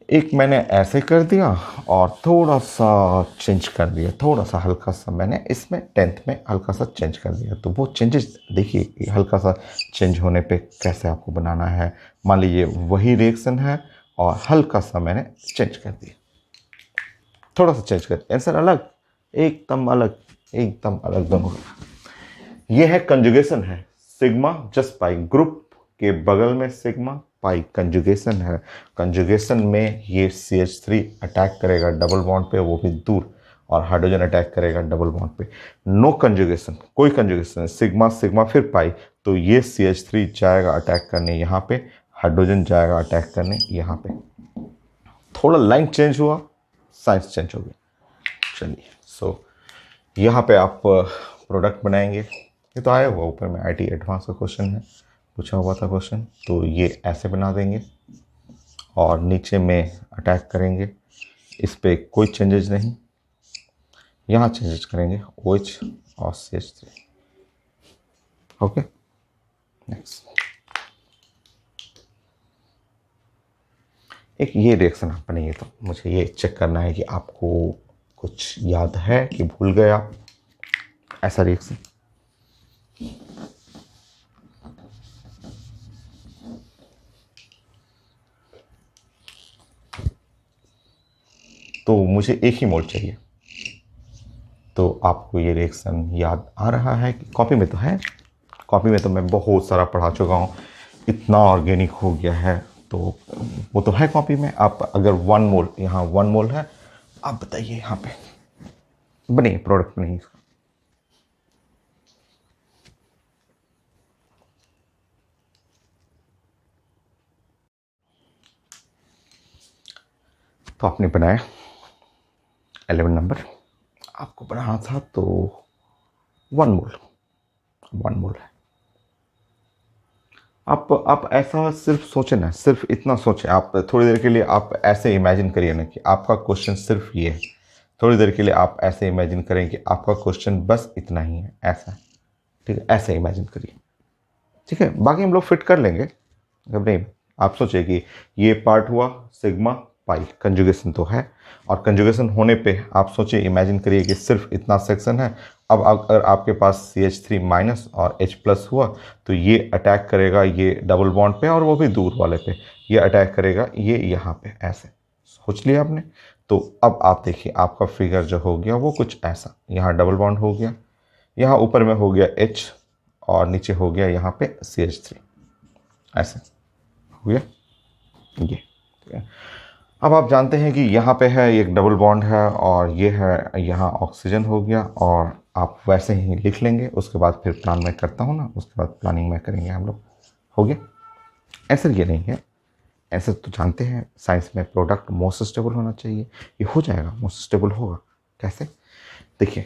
एक मैंने ऐसे कर दिया और थोड़ा सा चेंज कर दिया, थोड़ा सा हल्का सा मैंने इसमें 10th में हल्का सा चेंज कर दिया, तो वो चेंजेस देखिए हल्का सा चेंज होने पे कैसे आपको बनाना है। मान लीजिए वही रिएक्शन है और हल्का सा मैंने चेंज कर दिया, थोड़ा सा चेंज कर, आंसर अलग, एकदम अलग, एकदम अलग दोनों। ये है कंजुगेशन है, सिग्मा जस्ट पाई, ग्रुप के बगल में सिग्मा पाई कंजुगेशन है। कंजुगेशन में ये CH3 अटैक करेगा डबल बॉन्ड पे, वो भी दूर, और हाइड्रोजन अटैक करेगा डबल बॉन्ड पे। नो कंजुगेशन, कोई कंजुगेशन, सिग्मा सिग्मा फिर पाई, तो ये CH3 जाएगा अटैक करने यहाँ पे, हाइड्रोजन जाएगा अटैक करने यहाँ पे, थोड़ा लाइन चेंज हुआ, साइंस चेंज हो गया। चलिए, सो यहाँ पे आप प्रोडक्ट बनाएंगे, ये तो आया हुआ ऊपर में, IT एडवांस का क्वेश्चन है, पूछा हुआ था क्वेश्चन, तो ये ऐसे बना देंगे और नीचे में अटैक करेंगे, इस पर कोई चेंजेस नहीं, यहाँ चेंजेस करेंगे OH और CH3। ओके, नेक्स्ट, एक ये रिएक्शन आप बनेंगे, तो मुझे ये चेक करना है कि आपको कुछ याद है कि भूल गए आप, ऐसा रिएक्शन। तो मुझे एक ही मोल चाहिए। तो आपको ये रिएक्शन याद आ रहा है कि कॉपी में तो है, कॉपी में तो मैं बहुत सारा पढ़ा चुका हूँ, इतना ऑर्गेनिक हो गया है, तो वो तो है कॉपी में। आप अगर 1 मोल, यहाँ 1 मोल है, आप बताइए यहाँ पे बने प्रोडक्ट नहीं इसका। तो आपने बनाया 11 नंबर, आपको बनाना था तो 1 मोल, 1 मोल है। आप ऐसा सिर्फ सोचे ना, सिर्फ इतना सोचे, आप थोड़ी देर के लिए आप ऐसे इमेजिन करिए ना कि आपका क्वेश्चन सिर्फ ये है। थोड़ी देर के लिए आप ऐसे इमेजिन करें कि आपका क्वेश्चन बस इतना ही है, ऐसा। ठीक है, ऐसे इमेजिन करिए। ठीक है, बाकी हम लोग फिट कर लेंगे। अब नहीं, आप सोचिए कि ये पार्ट हुआ सिग्मा पाई, कंजुगेशन तो है, और कंजुगेशन होने पे आप सोचिए, इमेजिन करिए कि सिर्फ इतना सेक्शन है। अब अगर आपके पास CH3 माइनस और H प्लस हुआ, तो ये अटैक करेगा ये डबल बॉन्ड पे, और वो भी दूर वाले पे। ये अटैक करेगा ये यहाँ पे, ऐसे सोच लिया आपने। तो अब आप देखिए, आपका फिगर जो हो गया वो कुछ ऐसा, यहाँ डबल बॉन्ड हो गया, यहाँ ऊपर में हो गया H, और नीचे हो गया यहाँ पे CH3, ऐसे हो गया ये। ठीक है, अब आप जानते हैं कि यहाँ पे है एक डबल बॉन्ड है, और ये है यहाँ ऑक्सीजन हो गया, और आप वैसे ही लिख लेंगे। उसके बाद फिर प्लान मैं करता हूँ ना, उसके बाद प्लानिंग में करेंगे हम लोग। हो गया, आंसर ये नहीं है। आंसर तो जानते हैं, साइंस में प्रोडक्ट मोस्ट स्टेबल होना चाहिए। ये हो जाएगा, मोस्ट स्टेबल होगा। कैसे? देखिए,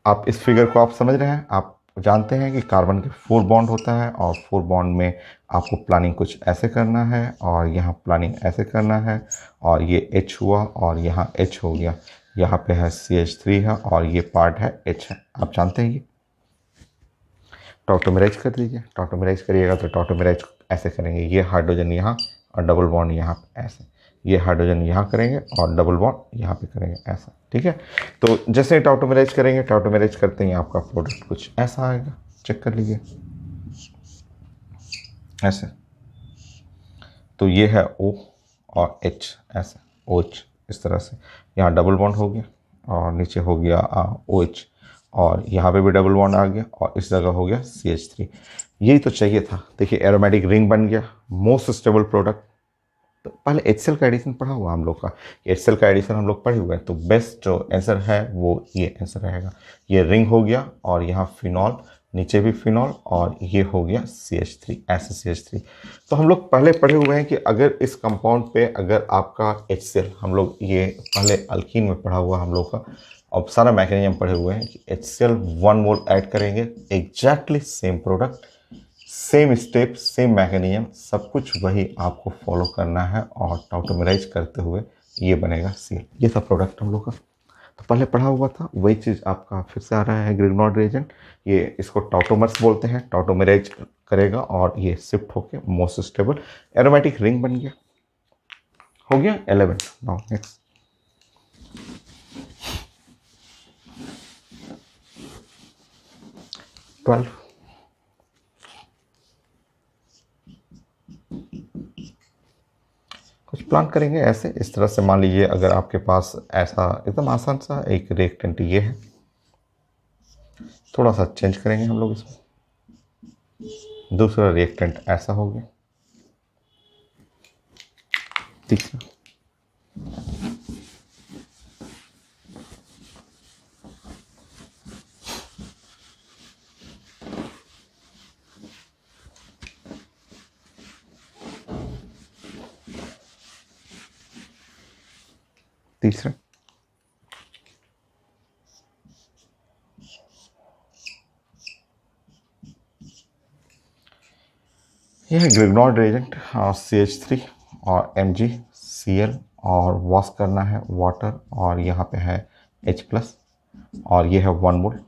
आप इस फिगर को आप समझ रहे हैं, आप जानते हैं कि कार्बन के 4 बॉन्ड होता है, और 4 बॉन्ड में आपको प्लानिंग कुछ ऐसे करना है, और यहाँ प्लानिंग ऐसे करना है, और ये H हुआ, और यहाँ H हो गया, यहाँ पे है CH3 है, और ये पार्ट है H है। आप जानते हैं ये। टॉटोमेराइज कर दीजिए, टॉटोमेराइज करिएगा तो टॉटोमेराइज ऐसे करेंगे, ये हाइड्रोजन यहाँ और डबल बॉन्ड यहाँ पे ऐसे, ये हाइड्रोजन यहाँ करेंगे और डबल बॉन्ड यहाँ पे करेंगे, ऐसा। ठीक है, तो जैसे ही टॉटोमेराइज करेंगे, टॉटोमेराइज करते ही आपका प्रोडक्ट कुछ ऐसा आएगा। चेक कर लीजिए, ऐसे। तो ये है O और H, ऐसा OH, इस तरह से। यहाँ डबल बॉन्ड हो गया, और नीचे हो गया OH, और यहाँ पे भी डबल बॉन्ड आ गया, और इस जगह हो गया CH3। यही तो चाहिए था। देखिए, एरोमेटिक रिंग बन गया, मोस्ट स्टेबल प्रोडक्ट। तो पहले HCl का एडिशन पढ़ा हुआ हम लोग का, HCl का एडिशन हम लोग पढ़े हुए हैं, तो बेस्ट जो आंसर है वो ये आंसर रहेगा। ये रिंग हो गया, और यहाँ फिनॉल, नीचे भी फिनॉल, और ये हो गया CH3, ऐसे CH3। तो हम लोग पहले पढ़े हुए हैं कि अगर इस कंपाउंड पे अगर आपका HCl, हम लोग ये पहले अल्कीन में पढ़ा हुआ हम लोग का, अब सारा मैकेनिज्म पढ़े हुए हैं कि HCl 1 मोल ऐड करेंगे, exactly same product, same step, same mechanism, सब कुछ वही आपको फॉलो करना है, और टॉटोमेराइज करते हुए ये बनेगा Cl। ये सब प्रोडक्ट हम लोग का तो पहले पढ़ा हुआ था, वही चीज़ आपका फिर से आ रहा है। ग्रिग्नॉर्ड रिएजेंट, ये इसको टॉटोमर्स बोलते हैं, टॉटोमेराइज करेगा, और ये शिफ्ट होके मोस्ट स्टेबल एरोमेटिक रिंग बन गया। हो गया 11। Now next 12। कुछ प्लान करेंगे ऐसे, इस तरह से। मान लीजिए अगर आपके पास ऐसा एकदम आसान सा एक रिएक्टेंट ये है, थोड़ा सा चेंज करेंगे हम लोग इसमें। दूसरा रिएक्टेंट ऐसा हो गया, तीसरा, तीसरा, यह है ग्रिग्नॉर्ड रिएजेंट, CH3 और MgCl, और वॉश करना है वाटर, और यहाँ पे है H प्लस, और ये है 1 मोल।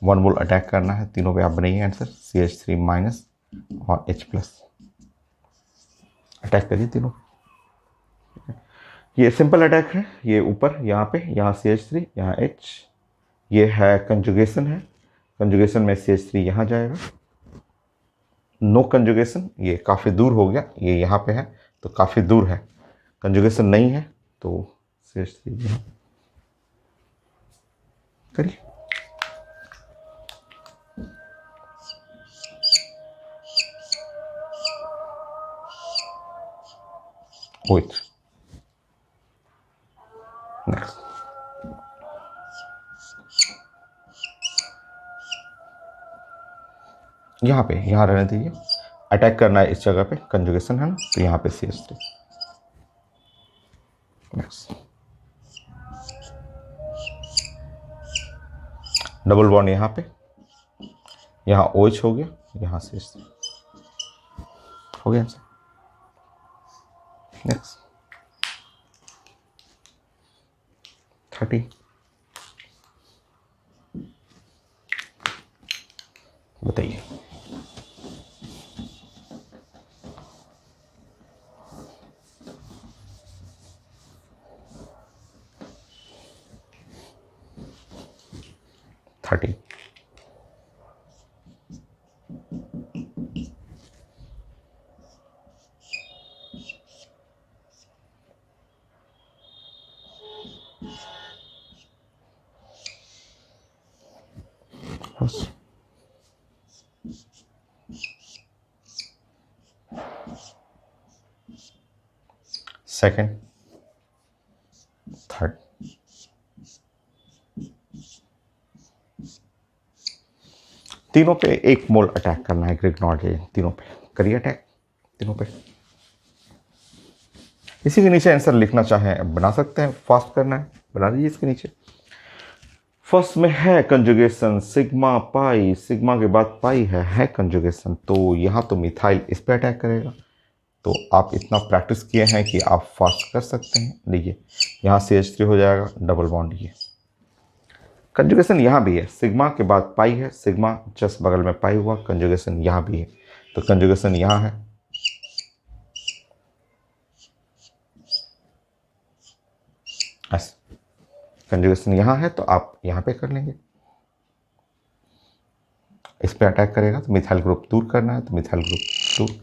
1 मोल अटैक करना है, तीनों पे आप बनाइए आंसर, CH3 माइनस और H प्लस, अटैक करिए तीनों। ये सिंपल अटैक है, ये ऊपर यहाँ पे, यहाँ CH3, यहाँ H, ये है कंजुगेशन है। कंजुगेशन में CH3 यहाँ जाएगा। नो कंजुगेशन, ये काफ़ी दूर हो गया, ये यहाँ पे है तो काफ़ी दूर है। कंजुगेशन नहीं है तो CH3 यहाँ करिए। OH नेक्स्ट, यहाँ पे, यहाँ रहने दीजिए, अटैक करना है इस जगह पे, कंजुगेशन है ना, तो यहाँ पे CH3 नेक्स्ट, डबल बॉन्ड यहाँ पे, यहाँ OH हो गया, यहाँ CH3 हो गया आंसर। नेक्स्ट 30, बताइए। थर्टी, सेकेंड, थर्ड, तीनों पे एक मोल अटैक करना है ग्रिग्नॉर्ड रिएजेंट, तीनों पे करिए अटैक, तीनों पे। इसी के नीचे आंसर लिखना चाहें बना सकते हैं, फास्ट करना है बना दीजिए इसके नीचे। फर्स्ट में है कंजुगेशन सिग्मा पाई, सिग्मा के बाद पाई है कंजुगेशन, तो यहाँ तो मिथाइल इस पे अटैक करेगा। तो आप इतना प्रैक्टिस किए हैं कि आप फास्ट कर सकते हैं। देखिए यहाँ CH3 हो जाएगा, डबल बॉन्ड, ये कंजुगेशन यहाँ भी है, सिग्मा के बाद पाई है, सिग्मा जस्ट बगल में पाई हुआ, कंजुगेशन यहाँ भी है, तो कंजुगेशन यहाँ है, ऐसे कंजुगेशन यहाँ है, तो आप यहाँ पे कर लेंगे। इस पे अटैक करेगा तो मिथाइल ग्रुप दूर करना है, तो मिथाइल ग्रुप दूर।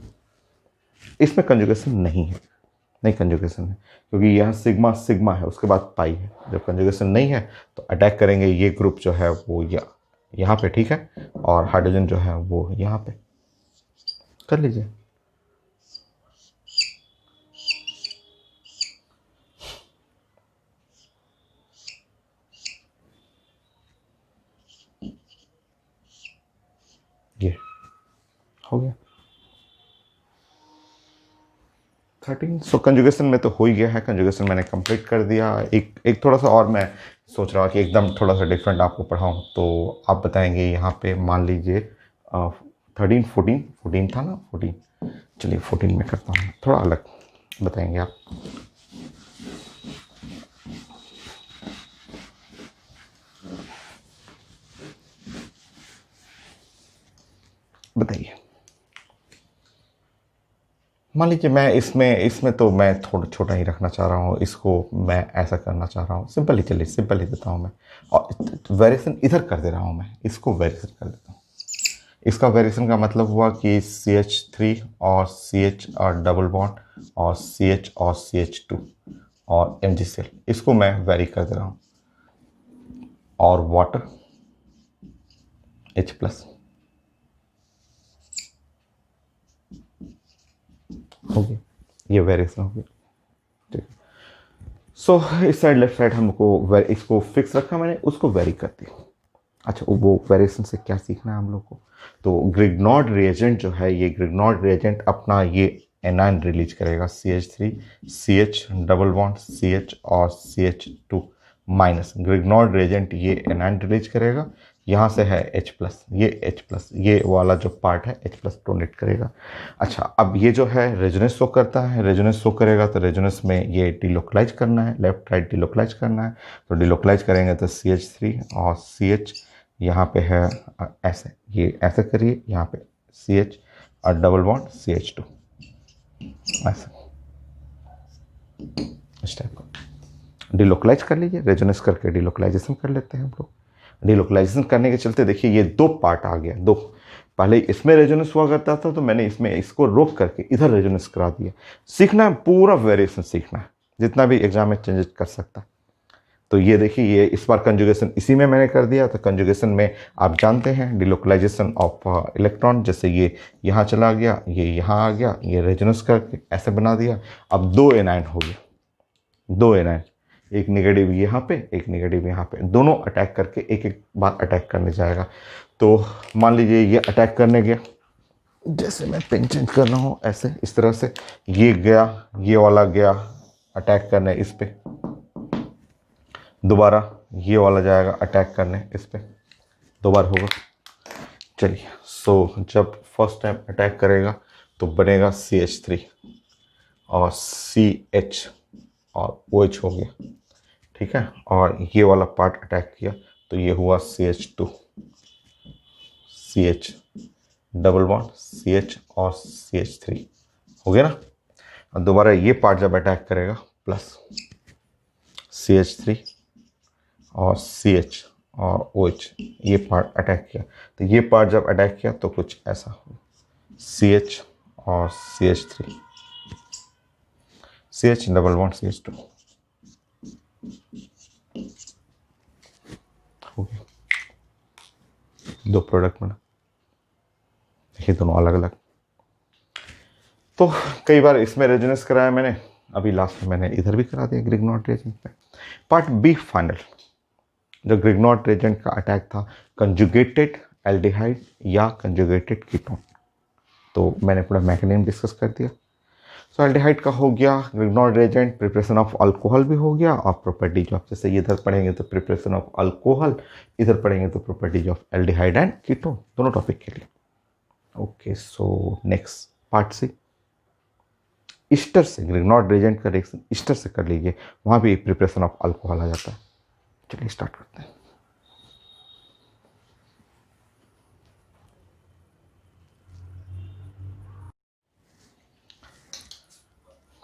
इसमें कंजुगेशन नहीं है, नहीं कंजुगेशन है, क्योंकि यहाँ सिग्मा सिग्मा है, उसके बाद पाई है। जब कंजुगेशन नहीं है तो अटैक करेंगे ये ग्रुप जो है वो यहाँ पे, ठीक है, और हाइड्रोजन जो है वो यहाँ पे। कर लीजिए। ये हो गया 13। सो कंजुगेशन में तो हो ही गया है, कंजुगेशन मैंने कंप्लीट कर दिया। एक थोड़ा सा और मैं सोच रहा कि एकदम थोड़ा सा डिफरेंट आपको पढ़ाऊँ, तो आप बताएंगे यहाँ पे मान लीजिए 13 14 था ना, 14, चलिए 14 में करता हूँ, थोड़ा अलग बताएंगे आप। बताइए, मान लीजिए मैं इसमें तो मैं थोड़ा छोटा ही रखना चाह रहा हूँ, इसको मैं ऐसा करना चाह रहा हूँ, सिंपल ही, चलिए सिंपल ही देता हूँ मैं, और वेरिएशन इधर कर दे रहा हूँ मैं, इसको वेरिएशन कर देता हूँ। इसका वेरिएशन का मतलब हुआ कि CH3 और CH और डबल बॉन्ड और CH और CH2 और MgCl, इसको मैं वेरी कर दे रहा हूँ, और वाटर H+ हो गया, ये वेरिएशन हो गया, ठीक है। सो इस साइड लेफ्ट साइड हमको इसको फिक्स रखा मैंने, उसको वेरी कर दिया। अच्छा, वो वेरिएशन से क्या सीखना है हम लोग को, तो ग्रिग्नॉर्ड रिएजेंट जो है, ये ग्रिग्नॉर्ड रिएजेंट अपना ये एनायन रिलीज करेगा, CH3 CH double bond CH और CH2 माइनस। ग्रिग्नॉर्ड रिएजेंट ये एनायन रिलीज करेगा, यहाँ से है H+, ये H+, ये वाला जो पार्ट है H+ डोनेट करेगा। अच्छा, अब ये जो है रेजोनेंस शो करता है, रेजोनेंस शो करेगा तो रेजोनेंस में ये डिलोकलाइज करना है, लेफ्ट राइट डिलोकलाइज करना है, तो डिलोकलाइज करेंगे तो CH3 और CH यहाँ पे है ऐसे, ये ऐसे करिए, यहाँ पे CH और डबल बॉन्ड CH2 ऐसे, इस टाइप का डिलोकलाइज कर लीजिए, रेजोनेंस करके डिलोकलाइजेशन कर लेते हैं हम लोग। डिलोकलाइजेशन करने के चलते देखिए ये दो पार्ट आ गया, दो, पहले इसमें रेजोनेंस हुआ करता था तो मैंने इसमें इसको रोक करके इधर रेजोनेंस करा दिया। सीखना है, पूरा वेरिएशन सीखना है, जितना भी एग्जाम में चेंजेस कर सकता है। तो ये देखिए, ये इस बार कंजुगेशन इसी में मैंने कर दिया। तो कंजुगेशन में आप जानते हैं डिलोकलाइजेशन ऑफ इलेक्ट्रॉन, जैसे ये यहाँ चला गया, ये यहाँ आ गया, ये रेजोनेंस करके ऐसे बना दिया। अब दो एनायन हो गया, दो एनायन, एक नेगेटिव यहाँ पे, एक नेगेटिव यहाँ पे, दोनों अटैक करके एक एक बार अटैक करने जाएगा। तो मान लीजिए ये अटैक करने गया, जैसे मैं पेन चेंज कर रहा हूँ ऐसे, इस तरह से ये गया, ये वाला गया अटैक करने इस पे, दोबारा ये वाला जाएगा अटैक करने इस पे, दो बार होगा। चलिए, सो जब फर्स्ट टाइम अटैक करेगा तो बनेगा CH3 और CH और OH हो गया, ठीक है। और ये वाला पार्ट अटैक किया तो ये हुआ CH2, CH double bond, CH और CH3 हो गया ना। और दोबारा ये पार्ट जब अटैक करेगा प्लस CH3 और CH और OH, ये पार्ट अटैक किया, तो ये पार्ट जब अटैक किया तो कुछ ऐसा हो, CH और CH3, CH double bond CH2 हो गया, दो प्रोडक्ट बना। ये दोनों अलग अलग। तो कई बार इसमें रेजोनेंस कराया मैंने, अभी लास्ट में मैंने इधर भी करा दिया ग्रिग्नॉर्ड रिएजेंट पे। पार्ट बी फाइनल, जो ग्रिग्नॉर्ड रिएजेंट का अटैक था, कंजुगेटेड एल्डिहाइड या कंजुगेटेड कीटोन। तो मैंने पूरा मैकेनिज्म डिस्कस कर दिया। सो एल्डिहाइड का हो गया, ग्रिग्नॉर्ड रिएजेंट, प्रिपरेशन ऑफ अल्कोहल भी हो गया, और प्रॉपर्टीज ऑफ, जैसे इधर पढ़ेंगे तो प्रिपरेशन ऑफ अल्कोहल, इधर पढ़ेंगे तो properties of aldehyde and ketone, दोनों टॉपिक के लिए। Okay, so next part C, ester से ग्रिग्नॉर्ड रिएजेंट का रिएक्शन ईस्टर से कर लीजिए, वहाँ भी प्रिपरेशन ऑफ अल्कोहल आ जाता है। चलिए स्टार्ट करते हैं।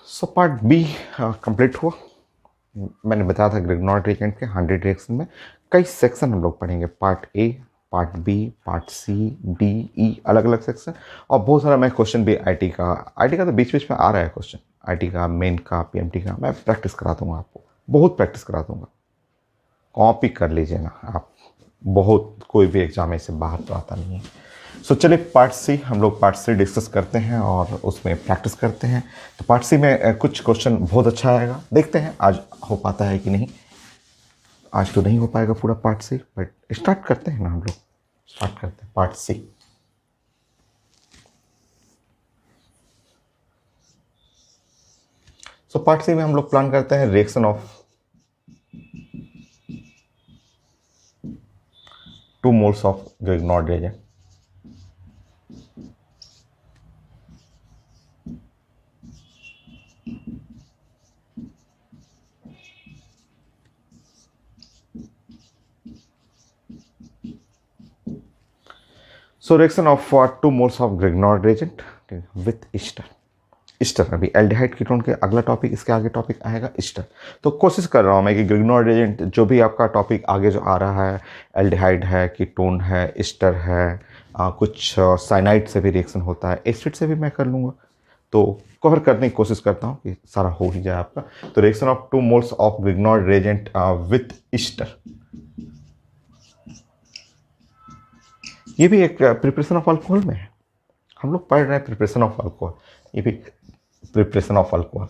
सो पार्ट बी कंप्लीट हुआ। मैंने बताया था ग्रिग्नॉर्ड रिएजेंट के 100 रिएक्शन में कई सेक्शन हम लोग पढ़ेंगे, part A, part B, part C, D, E, अलग अलग सेक्शन। और बहुत सारा मैं क्वेश्चन भी आई टी का तो बीच बीच में आ रहा है क्वेश्चन, आई का, मेन का, PMT का, मैं प्रैक्टिस करा दूंगा आपको, बहुत प्रैक्टिस करा दूंगा। कॉपी कर लीजिए ना आप, बहुत, कोई भी एग्जाम ऐसे बाहर तो आता नहीं है। सो चलिए पार्ट सी, हम लोग पार्ट सी डिस्कस करते हैं और उसमें प्रैक्टिस करते हैं। तो पार्ट सी में कुछ क्वेश्चन बहुत अच्छा आएगा, देखते हैं आज हो पाता है कि नहीं। आज तो नहीं हो पाएगा पूरा पार्ट सी, बट स्टार्ट करते हैं ना, हम लोग स्टार्ट करते हैं पार्ट सी। सो पार्ट सी में हम लोग प्लान करते हैं reaction of 2 moles of Grignard reagent. So reaction of 2 moles of Grignard reagent with ester. Easter, अभी एल्डिहाइड कीटोन के अगला टॉपिक, इसके आगे टॉपिक आएगा ईस्टर। तो कोशिश कर रहा हूँ मैं कि ग्रिग्नॉर्ड रिएजेंट जो भी आपका टॉपिक आगे जो आ रहा है, एल्डिहाइड है, कीटोन है, ईस्टर है, कुछ साइनाइड से भी रिएक्शन होता है, एसिड से भी मैं कर लूँगा। तो कवर करने की कोशिश करता हूँ कि सारा हो ही जाए आपका। तो reaction of 2 moles of Grignard reagent with ester, ये भी एक प्रिपरेशन ऑफ अल्कोहल में है। हम लोग पढ़ रहे हैं प्रिपरेशन ऑफ अल्कोहल, ये भी प्रिपरेशन ऑफ अल्कोहल।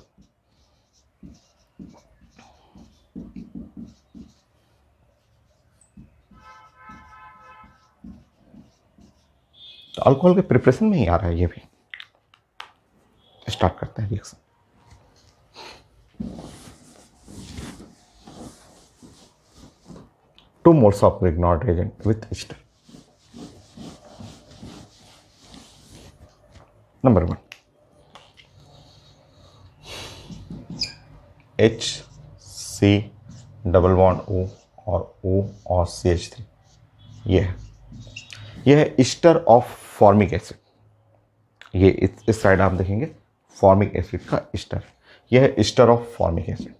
तो अल्कोहल के प्रिपरेशन में ही आ रहा है ये भी। स्टार्ट करते हैं reaction. Two moles of Grignard reagent with ester. Number 1, HC double bond O और O और CH3, ये है ईस्टर ऑफ फॉर्मिक एसिड। ये इस साइड आप देखेंगे फॉर्मिक एसिड का ईस्टर, यह है ईस्टर ऑफ फॉर्मिक एसिड।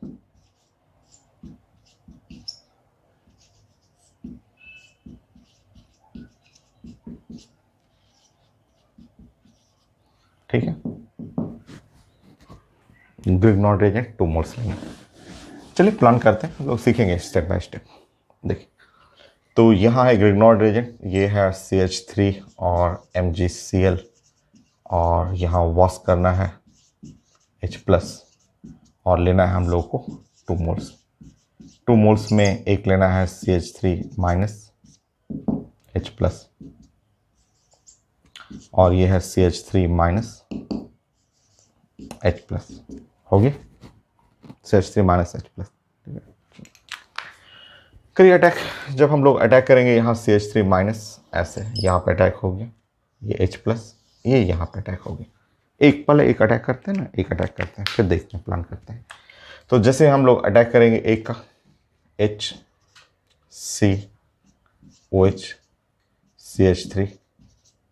ठीक है, ग्रिग्नॉर्ड रिएजेंट 2 मोल्स लेंगे। चलिए प्लान करते हैं, हम लोग सीखेंगे स्टेप बाय स्टेप। देखिए, तो यहाँ है ग्रिग्नॉर्ड रिएजेंट, ये है CH3 और MgCl, और यहाँ वॉश करना है H+ और लेना है हम लोग को 2 मोल्स। 2 मोल्स में एक लेना है CH3- H+, और ये है CH3- H+। हो गया CH3- H+। करिए अटैक। जब हम लोग अटैक करेंगे यहाँ CH3- ऐसे यहाँ पे अटैक हो गया, ये H+, ये यहाँ पे अटैक हो गया। एक पहले एक अटैक करते हैं ना, एक अटैक करते हैं, फिर देखते हैं, प्लान करते हैं। तो जैसे हम लोग अटैक करेंगे एक का, HCOH CH3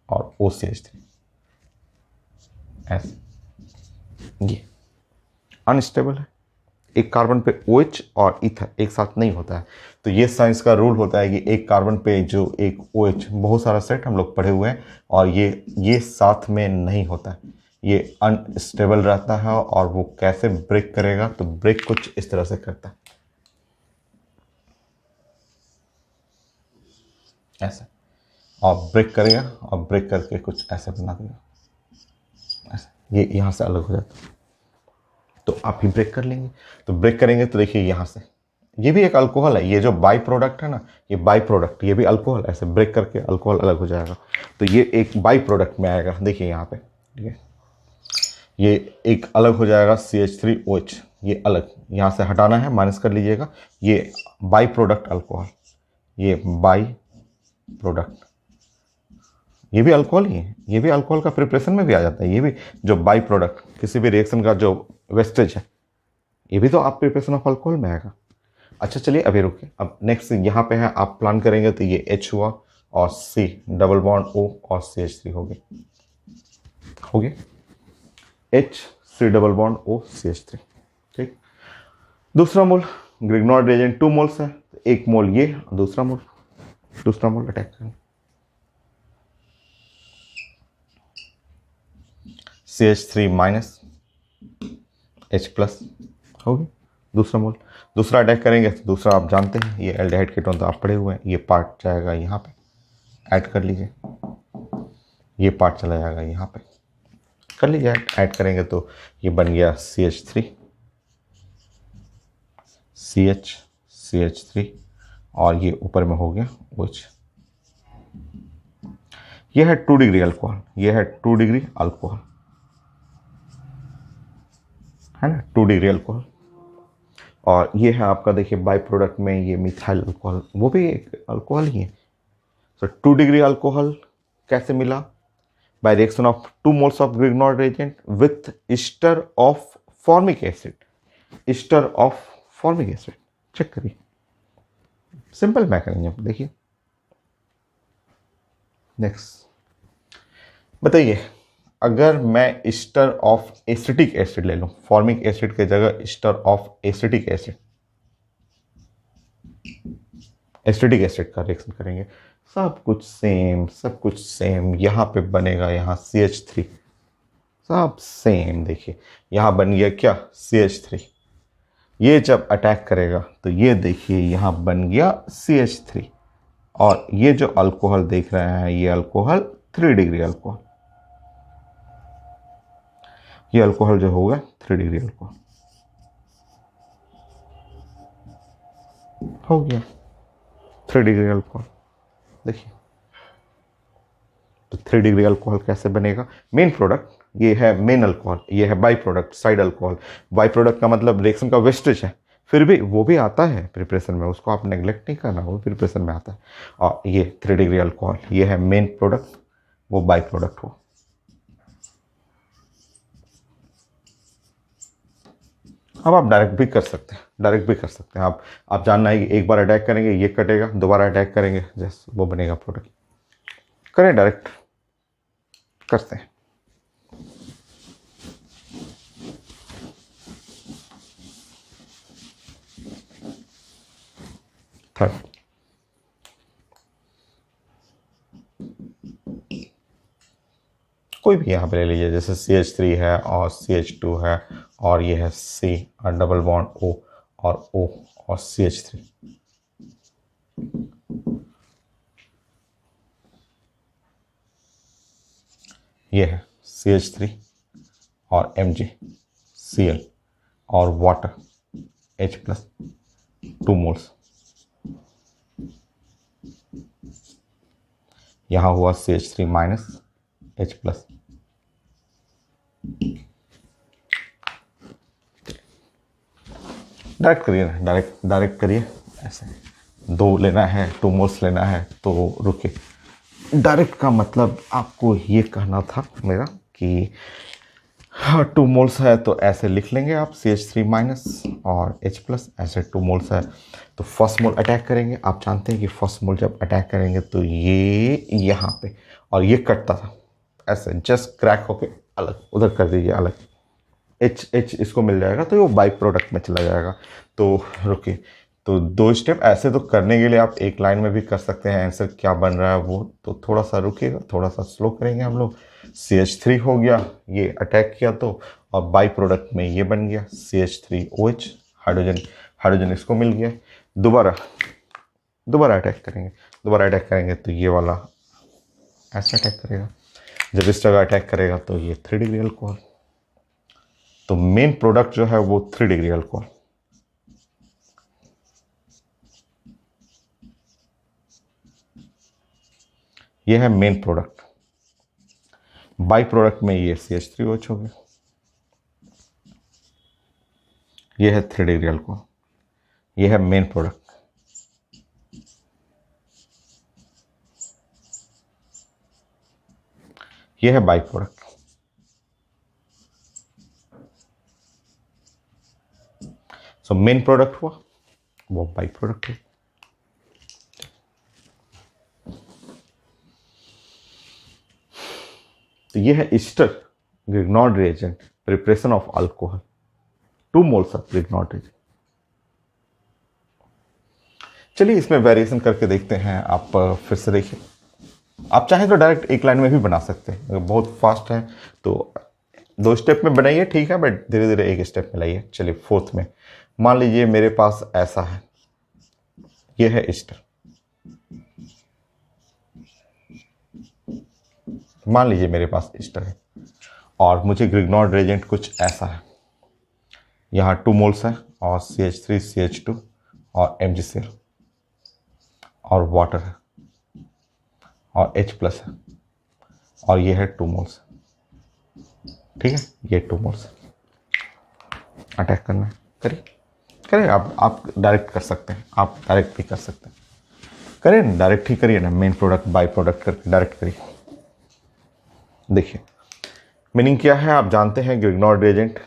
और OCH3 ऐसे, ये अनस्टेबल है। एक कार्बन पे OH और ईथर एक साथ नहीं होता है, तो ये साइंस का रूल होता है कि एक कार्बन पे जो एक OH, बहुत सारा सेट हम लोग पढ़े हुए हैं, और ये साथ में नहीं होता है, ये अनस्टेबल रहता है। और वो कैसे ब्रेक करेगा, तो ब्रेक कुछ इस तरह से करता है, ऐसे, और ब्रेक करेगा और ब्रेक करके कुछ ऐसे बना देगा, ऐसे, ये यहाँ से अलग हो जाता है। तो आप ही ब्रेक कर लेंगे, तो ब्रेक करेंगे तो देखिए यहाँ से, ये भी एक अल्कोहल है, ये जो बाई प्रोडक्ट है ना, ये बाई प्रोडक्ट, ये भी अल्कोहल, ऐसे ब्रेक करके अल्कोहल अलग हो जाएगा, तो ये एक बाई प्रोडक्ट में आएगा। देखिए यहाँ पे, ठीक है, ये एक अलग हो जाएगा CH3OH, ये अलग यहाँ से हटाना है, माइनस कर लीजिएगा, ये बाई प्रोडक्ट अल्कोहल, ये बाई प्रोडक्ट, ये भी अल्कोहल ही है, ये भी अल्कोहल का प्रिपरेशन में भी आ जाता है, ये भी जो बाई प्रोडक्ट किसी भी रिएक्शन का जो वेस्टेज है, ये भी तो आप प्रिपरेशन ऑफ अल्कोहल में आएगा। अच्छा चलिए अभी रुकिए, अब नेक्स्ट यहाँ पे है, आप प्लान करेंगे तो ये H हुआ और C डबल बॉन्ड O और CH3 हो गए HC double bond O CH3, ठीक। दूसरा मोल ग्रिग्नॉर्ड रिएजेंट 2 मोल्स है, एक मोल ये, दूसरा मोल अटैक करें, CH3- H+ हो गया दूसरा मोल। दूसरा अटैक करेंगे तो दूसरा आप जानते हैं, ये एल्डिहाइड कीटोन तो आप पढ़े हुए हैं, ये पार्ट जाएगा यहाँ पे, ऐड कर लीजिए, ये पार्ट चला जाएगा यहाँ पे, कर लीजिए ऐड करेंगे तो ये बन गया CH3 CH3 और ये ऊपर में हो गया OH। ये है 2 डिग्री अल्कोहल, ये है 2 डिग्री अल्कोहल, है ना, 2 डिग्री अल्कोहल। और ये है आपका, देखिए बाई प्रोडक्ट में ये मिथाइल अल्कोहल, वो भी एक अल्कोहल ही है। तो 2 डिग्री अल्कोहल कैसे मिला? By reaction of 2 moles of Grignard reagent with ester of formic acid, ester of formic acid. Check करिए, सिंपल मैकेनिज्म। देखिए नेक्स्ट बताइए, अगर मैं ईस्टर ऑफ एसिटिक एसिड ले लूं, फॉर्मिक एसिड के जगह ester of acetic acid, acetic acid का रिएक्शन करेंगे, सब कुछ सेम, यहाँ पे बनेगा, यहाँ CH3, सब सेम। देखिए यहाँ बन गया क्या, CH3, ये जब अटैक करेगा तो ये देखिए यहाँ बन गया CH3, और ये जो अल्कोहल देख रहे हैं, ये अल्कोहल 3 डिग्री अल्कोहल, ये अल्कोहल जो होगा 3 डिग्री अल्कोहल हो गया, 3 डिग्री अल्कोहल। देखिए तो 3 डिग्री अल्कोहल कैसे बनेगा? मेन प्रोडक्ट ये है मेन अल्कोहल, ये है by product side alcohol. By product का मतलब रिएक्शन का वेस्टेज है, फिर भी वो भी आता है प्रिपरेशन में, उसको आप नेग्लेक्ट नहीं करना, वो प्रिपरेशन में आता है। और ये 3 डिग्री अल्कोहल, ये है मेन प्रोडक्ट, वो बाई प्रोडक्ट हो। अब आप डायरेक्ट भी कर सकते हैं, आप जानना है कि एक बार अटैक करेंगे ये कटेगा, दोबारा अटैक करेंगे जैसे वो बनेगा प्रोडक्ट। करें, डायरेक्ट करते हैं। थर्ड, कोई भी यहाँ पे ले लीजिए, जैसे CH3 है और CH2 है और ये है C और डबल बॉन्ड O और O और CH3। ये है CH3 और MgCl और वाटर H प्लस 2 मोल्स। यहाँ हुआ CH3 minus H plus. Direct करिए ना, डायरेक्ट करिए ऐसे। 2 लेना है, 2 मोल्स लेना है तो रुकिए। डायरेक्ट का मतलब आपको ये कहना था मेरा कि हाँ 2 मोल्स है तो ऐसे लिख लेंगे आप CH3 माइनस और H प्लस। ऐसे 2 मोल्स है तो फर्स्ट मोल अटैक करेंगे। आप जानते हैं कि फर्स्ट मोल जब अटैक करेंगे तो ये यहाँ पे और ये कटता था ऐसे, जस्ट क्रैक होके अलग उधर कर दीजिए अलग। H इसको मिल जाएगा तो वो बाई प्रोडक्ट में चला जाएगा। तो रुकिए, तो 2 स्टेप ऐसे तो करने के लिए आप एक लाइन में भी कर सकते हैं। आंसर क्या बन रहा है वो तो थोड़ा सा रुकिएगा, थोड़ा सा स्लो करेंगे हम लोग। CH3 हो गया, ये अटैक किया तो, और बाई प्रोडक्ट में ये बन गया CH3OH, हाइड्रोजन इसको मिल गया। दोबारा अटैक करेंगे तो ये वाला ऐसा अटैक करेगा। जब इस जगह अटैक करेगा तो ये 3 डिग्री अल्कोहल। तो मेन प्रोडक्ट जो है वो 3 डिग्री अल्कोहल। ये है मेन प्रोडक्ट। बाई प्रोडक्ट में ये CH3OH हो गया। ये है 3 डिग्री अल्कोहल। ये है मेन प्रोडक्ट। ये है by product. So main product हुआ, वो बाई प्रोडक्ट है। तो ये है ester Grignard reagent, preparation of alcohol, 2 moles of Grignard reagent. चलिए इसमें वेरिएशन करके देखते हैं। आप फिर से देखिए, आप चाहें तो डायरेक्ट एक लाइन में भी बना सकते हैं। अगर बहुत फास्ट है तो 2 स्टेप में बनाइए, ठीक है, बट धीरे धीरे एक स्टेप में लाइए। चलिए फोर्थ में मान लीजिए मेरे पास ऐसा है, ये है ईस्टर। मान लीजिए मेरे पास ईस्टर है और मुझे ग्रिग्नॉर्ड रिएजेंट कुछ ऐसा है। यहाँ 2 मोल्स है और CH3 CH2 और MgCl और वाटर है और H प्लस है और ये है 2 मोल्स। ठीक है, ये 2 मोल्स अटैक करना है। करिए आप डायरेक्ट कर सकते हैं, आप डायरेक्ट भी कर सकते हैं। करिए ना, डायरेक्ट ही करिए ना, मेन प्रोडक्ट बाई प्रोडक्ट करके डायरेक्ट करिए। देखिए मीनिंग क्या है आप जानते हैं। ग्रिग्नॉर्ड रिएजेंट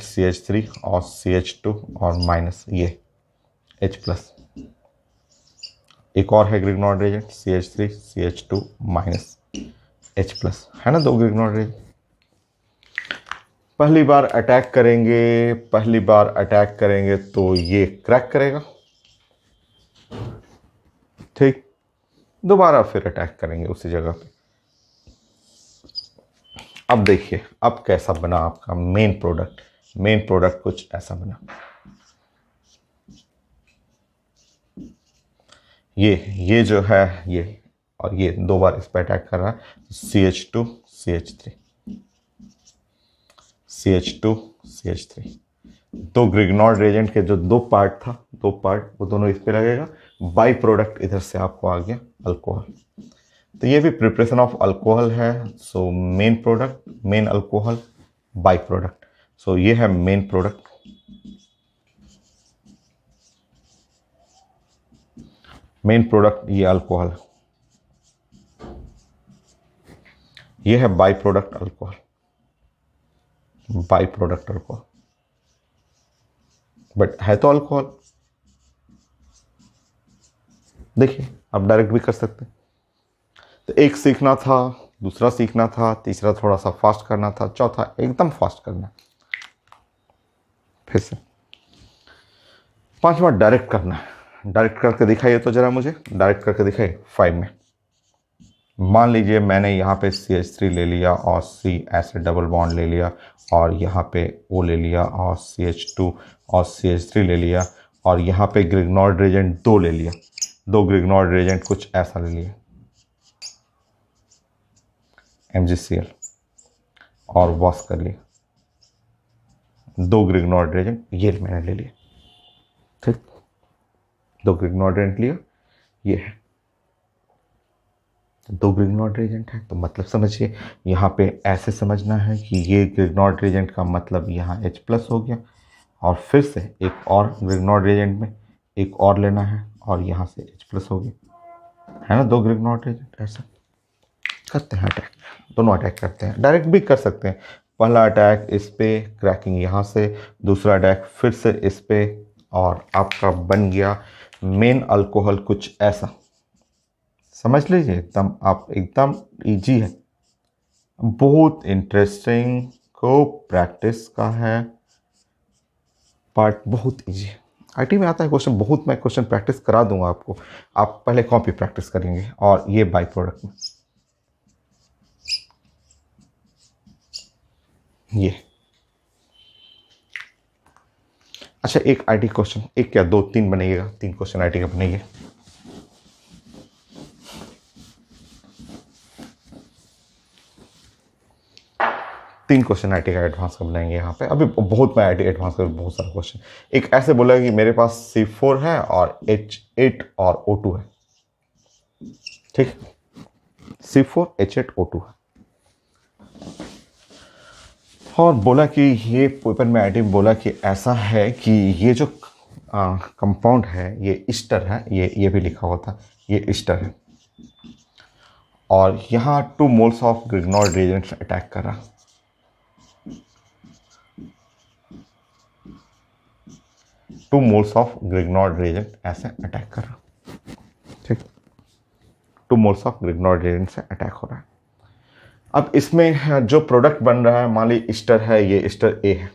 CH3 और CH2 और माइनस ये H प्लस। एक और है Grignard reagent CH3 CH2 minus H plus, है ना 2 ग्रिग्नॉर्ड रिएजेंट। पहली बार अटैक करेंगे तो ये क्रैक करेगा, ठीक। दोबारा फिर अटैक करेंगे उसी जगह पे। अब देखिए अब कैसा बना आपका मेन प्रोडक्ट कुछ ऐसा बना। ये जो है ये, और ये 2 बार इस पर अटैक कर रहा है। CH2 CH3 2 ग्रिग्नॉर्ड रिएजेंट के जो 2 पार्ट वो दोनों इस पे लगेगा। बाई प्रोडक्ट इधर से आपको आ गया अल्कोहल। तो ये भी प्रिपरेशन ऑफ अल्कोहल है। So main alcohol, by product. So ये है मेन प्रोडक्ट, ये अल्कोहल। ये है बाई प्रोडक्ट अल्कोहल, बट है तो अल्कोहल। देखिए आप डायरेक्ट भी कर सकते हैं। तो एक सीखना था, दूसरा सीखना था, तीसरा थोड़ा सा फास्ट करना था, चौथा एकदम फास्ट करना, फिर से 5वां डायरेक्ट करना है। डायरेक्ट करके दिखाइए तो जरा मुझे, डायरेक्ट करके दिखाइए 5 में। मान लीजिए मैंने यहाँ पे CH3 ले लिया और C एसिड डबल बॉन्ड ले लिया, और यहाँ पे O ले लिया और CH2 और CH3 ले लिया, और यहाँ पे ग्रिग्नॉर्ड रिएजेंट 2 ले लिया, 2 ग्रिग्नॉर्ड रिएजेंट कुछ ऐसा ले लिया MgCl और वॉश कर लिया, 2 ग्रिग्नॉर्ड रिएजेंट ये मैंने ले लिया, ठीक, 2 ग्रिग्नॉर्ड रिएजेंट लिया, ये है 2 ग्रिग्नॉर्ड रिएजेंट है, तो मतलब समझिए यहाँ पे ऐसे समझना है कि ये ग्रिग्नॉर्ड रिएजेंट का मतलब यहाँ H प्लस हो गया, और फिर से एक और ग्रिग्नॉर्ड रिएजेंट में एक और लेना है और यहाँ से H प्लस हो गया, है ना, 2 ग्रिग्नॉर्ड रिएजेंट। ऐसा करते हैं अटैक, दोनों अटैक करते हैं, डायरेक्ट भी कर सकते हैं, पहला अटैक इस पे क्रैकिंग यहाँ से, दूसरा अटैक फिर से इस पे, और आपका बन गया मेन अल्कोहल कुछ ऐसा। समझ लीजिए एकदम, आप एकदम इजी है, बहुत इंटरेस्टिंग, को प्रैक्टिस का है, पार्ट बहुत इजी है। आईटी में आता है क्वेश्चन बहुत, मैं क्वेश्चन प्रैक्टिस करा दूंगा आपको, आप पहले कॉपी प्रैक्टिस करेंगे और ये बाई प्रोडक्ट में ये। अच्छा एक आईटी क्वेश्चन, एक क्या 2 3 बनेगा, 3 क्वेश्चन आईटी का बनेंगे। तीन क्वेश्चन आईटी का एडवांस का बनाएंगे यहाँ पे, अभी बहुत, मैं आईटी एडवांस का बहुत सारा क्वेश्चन। एक ऐसे बोला कि मेरे पास C4 है और H8 और O2 है, ठीक, C4 H8 O2 है, और बोला कि ये पेपर में आईटी बोला कि ऐसा है कि ये जो कंपाउंड है ये ईस्टर है, ये भी लिखा हुआ था, ये ईस्टर है, और यहाँ 2 मोल्स ऑफ ग्रिग्नॉर्ड रिएजेंट्स अटैक कर रहा, 2 मोल्स ऑफ ग्रिग्नॉर्ड रिएजेंट ऐसे अटैक कर रहा, ठीक, 2 मोल्स ऑफ ग्रिग्नॉर्ड रिएजेंट से अटैक हो रहा है। अब इसमें जो प्रोडक्ट बन रहा है, मान ली ईस्टर है, ये ईस्टर A है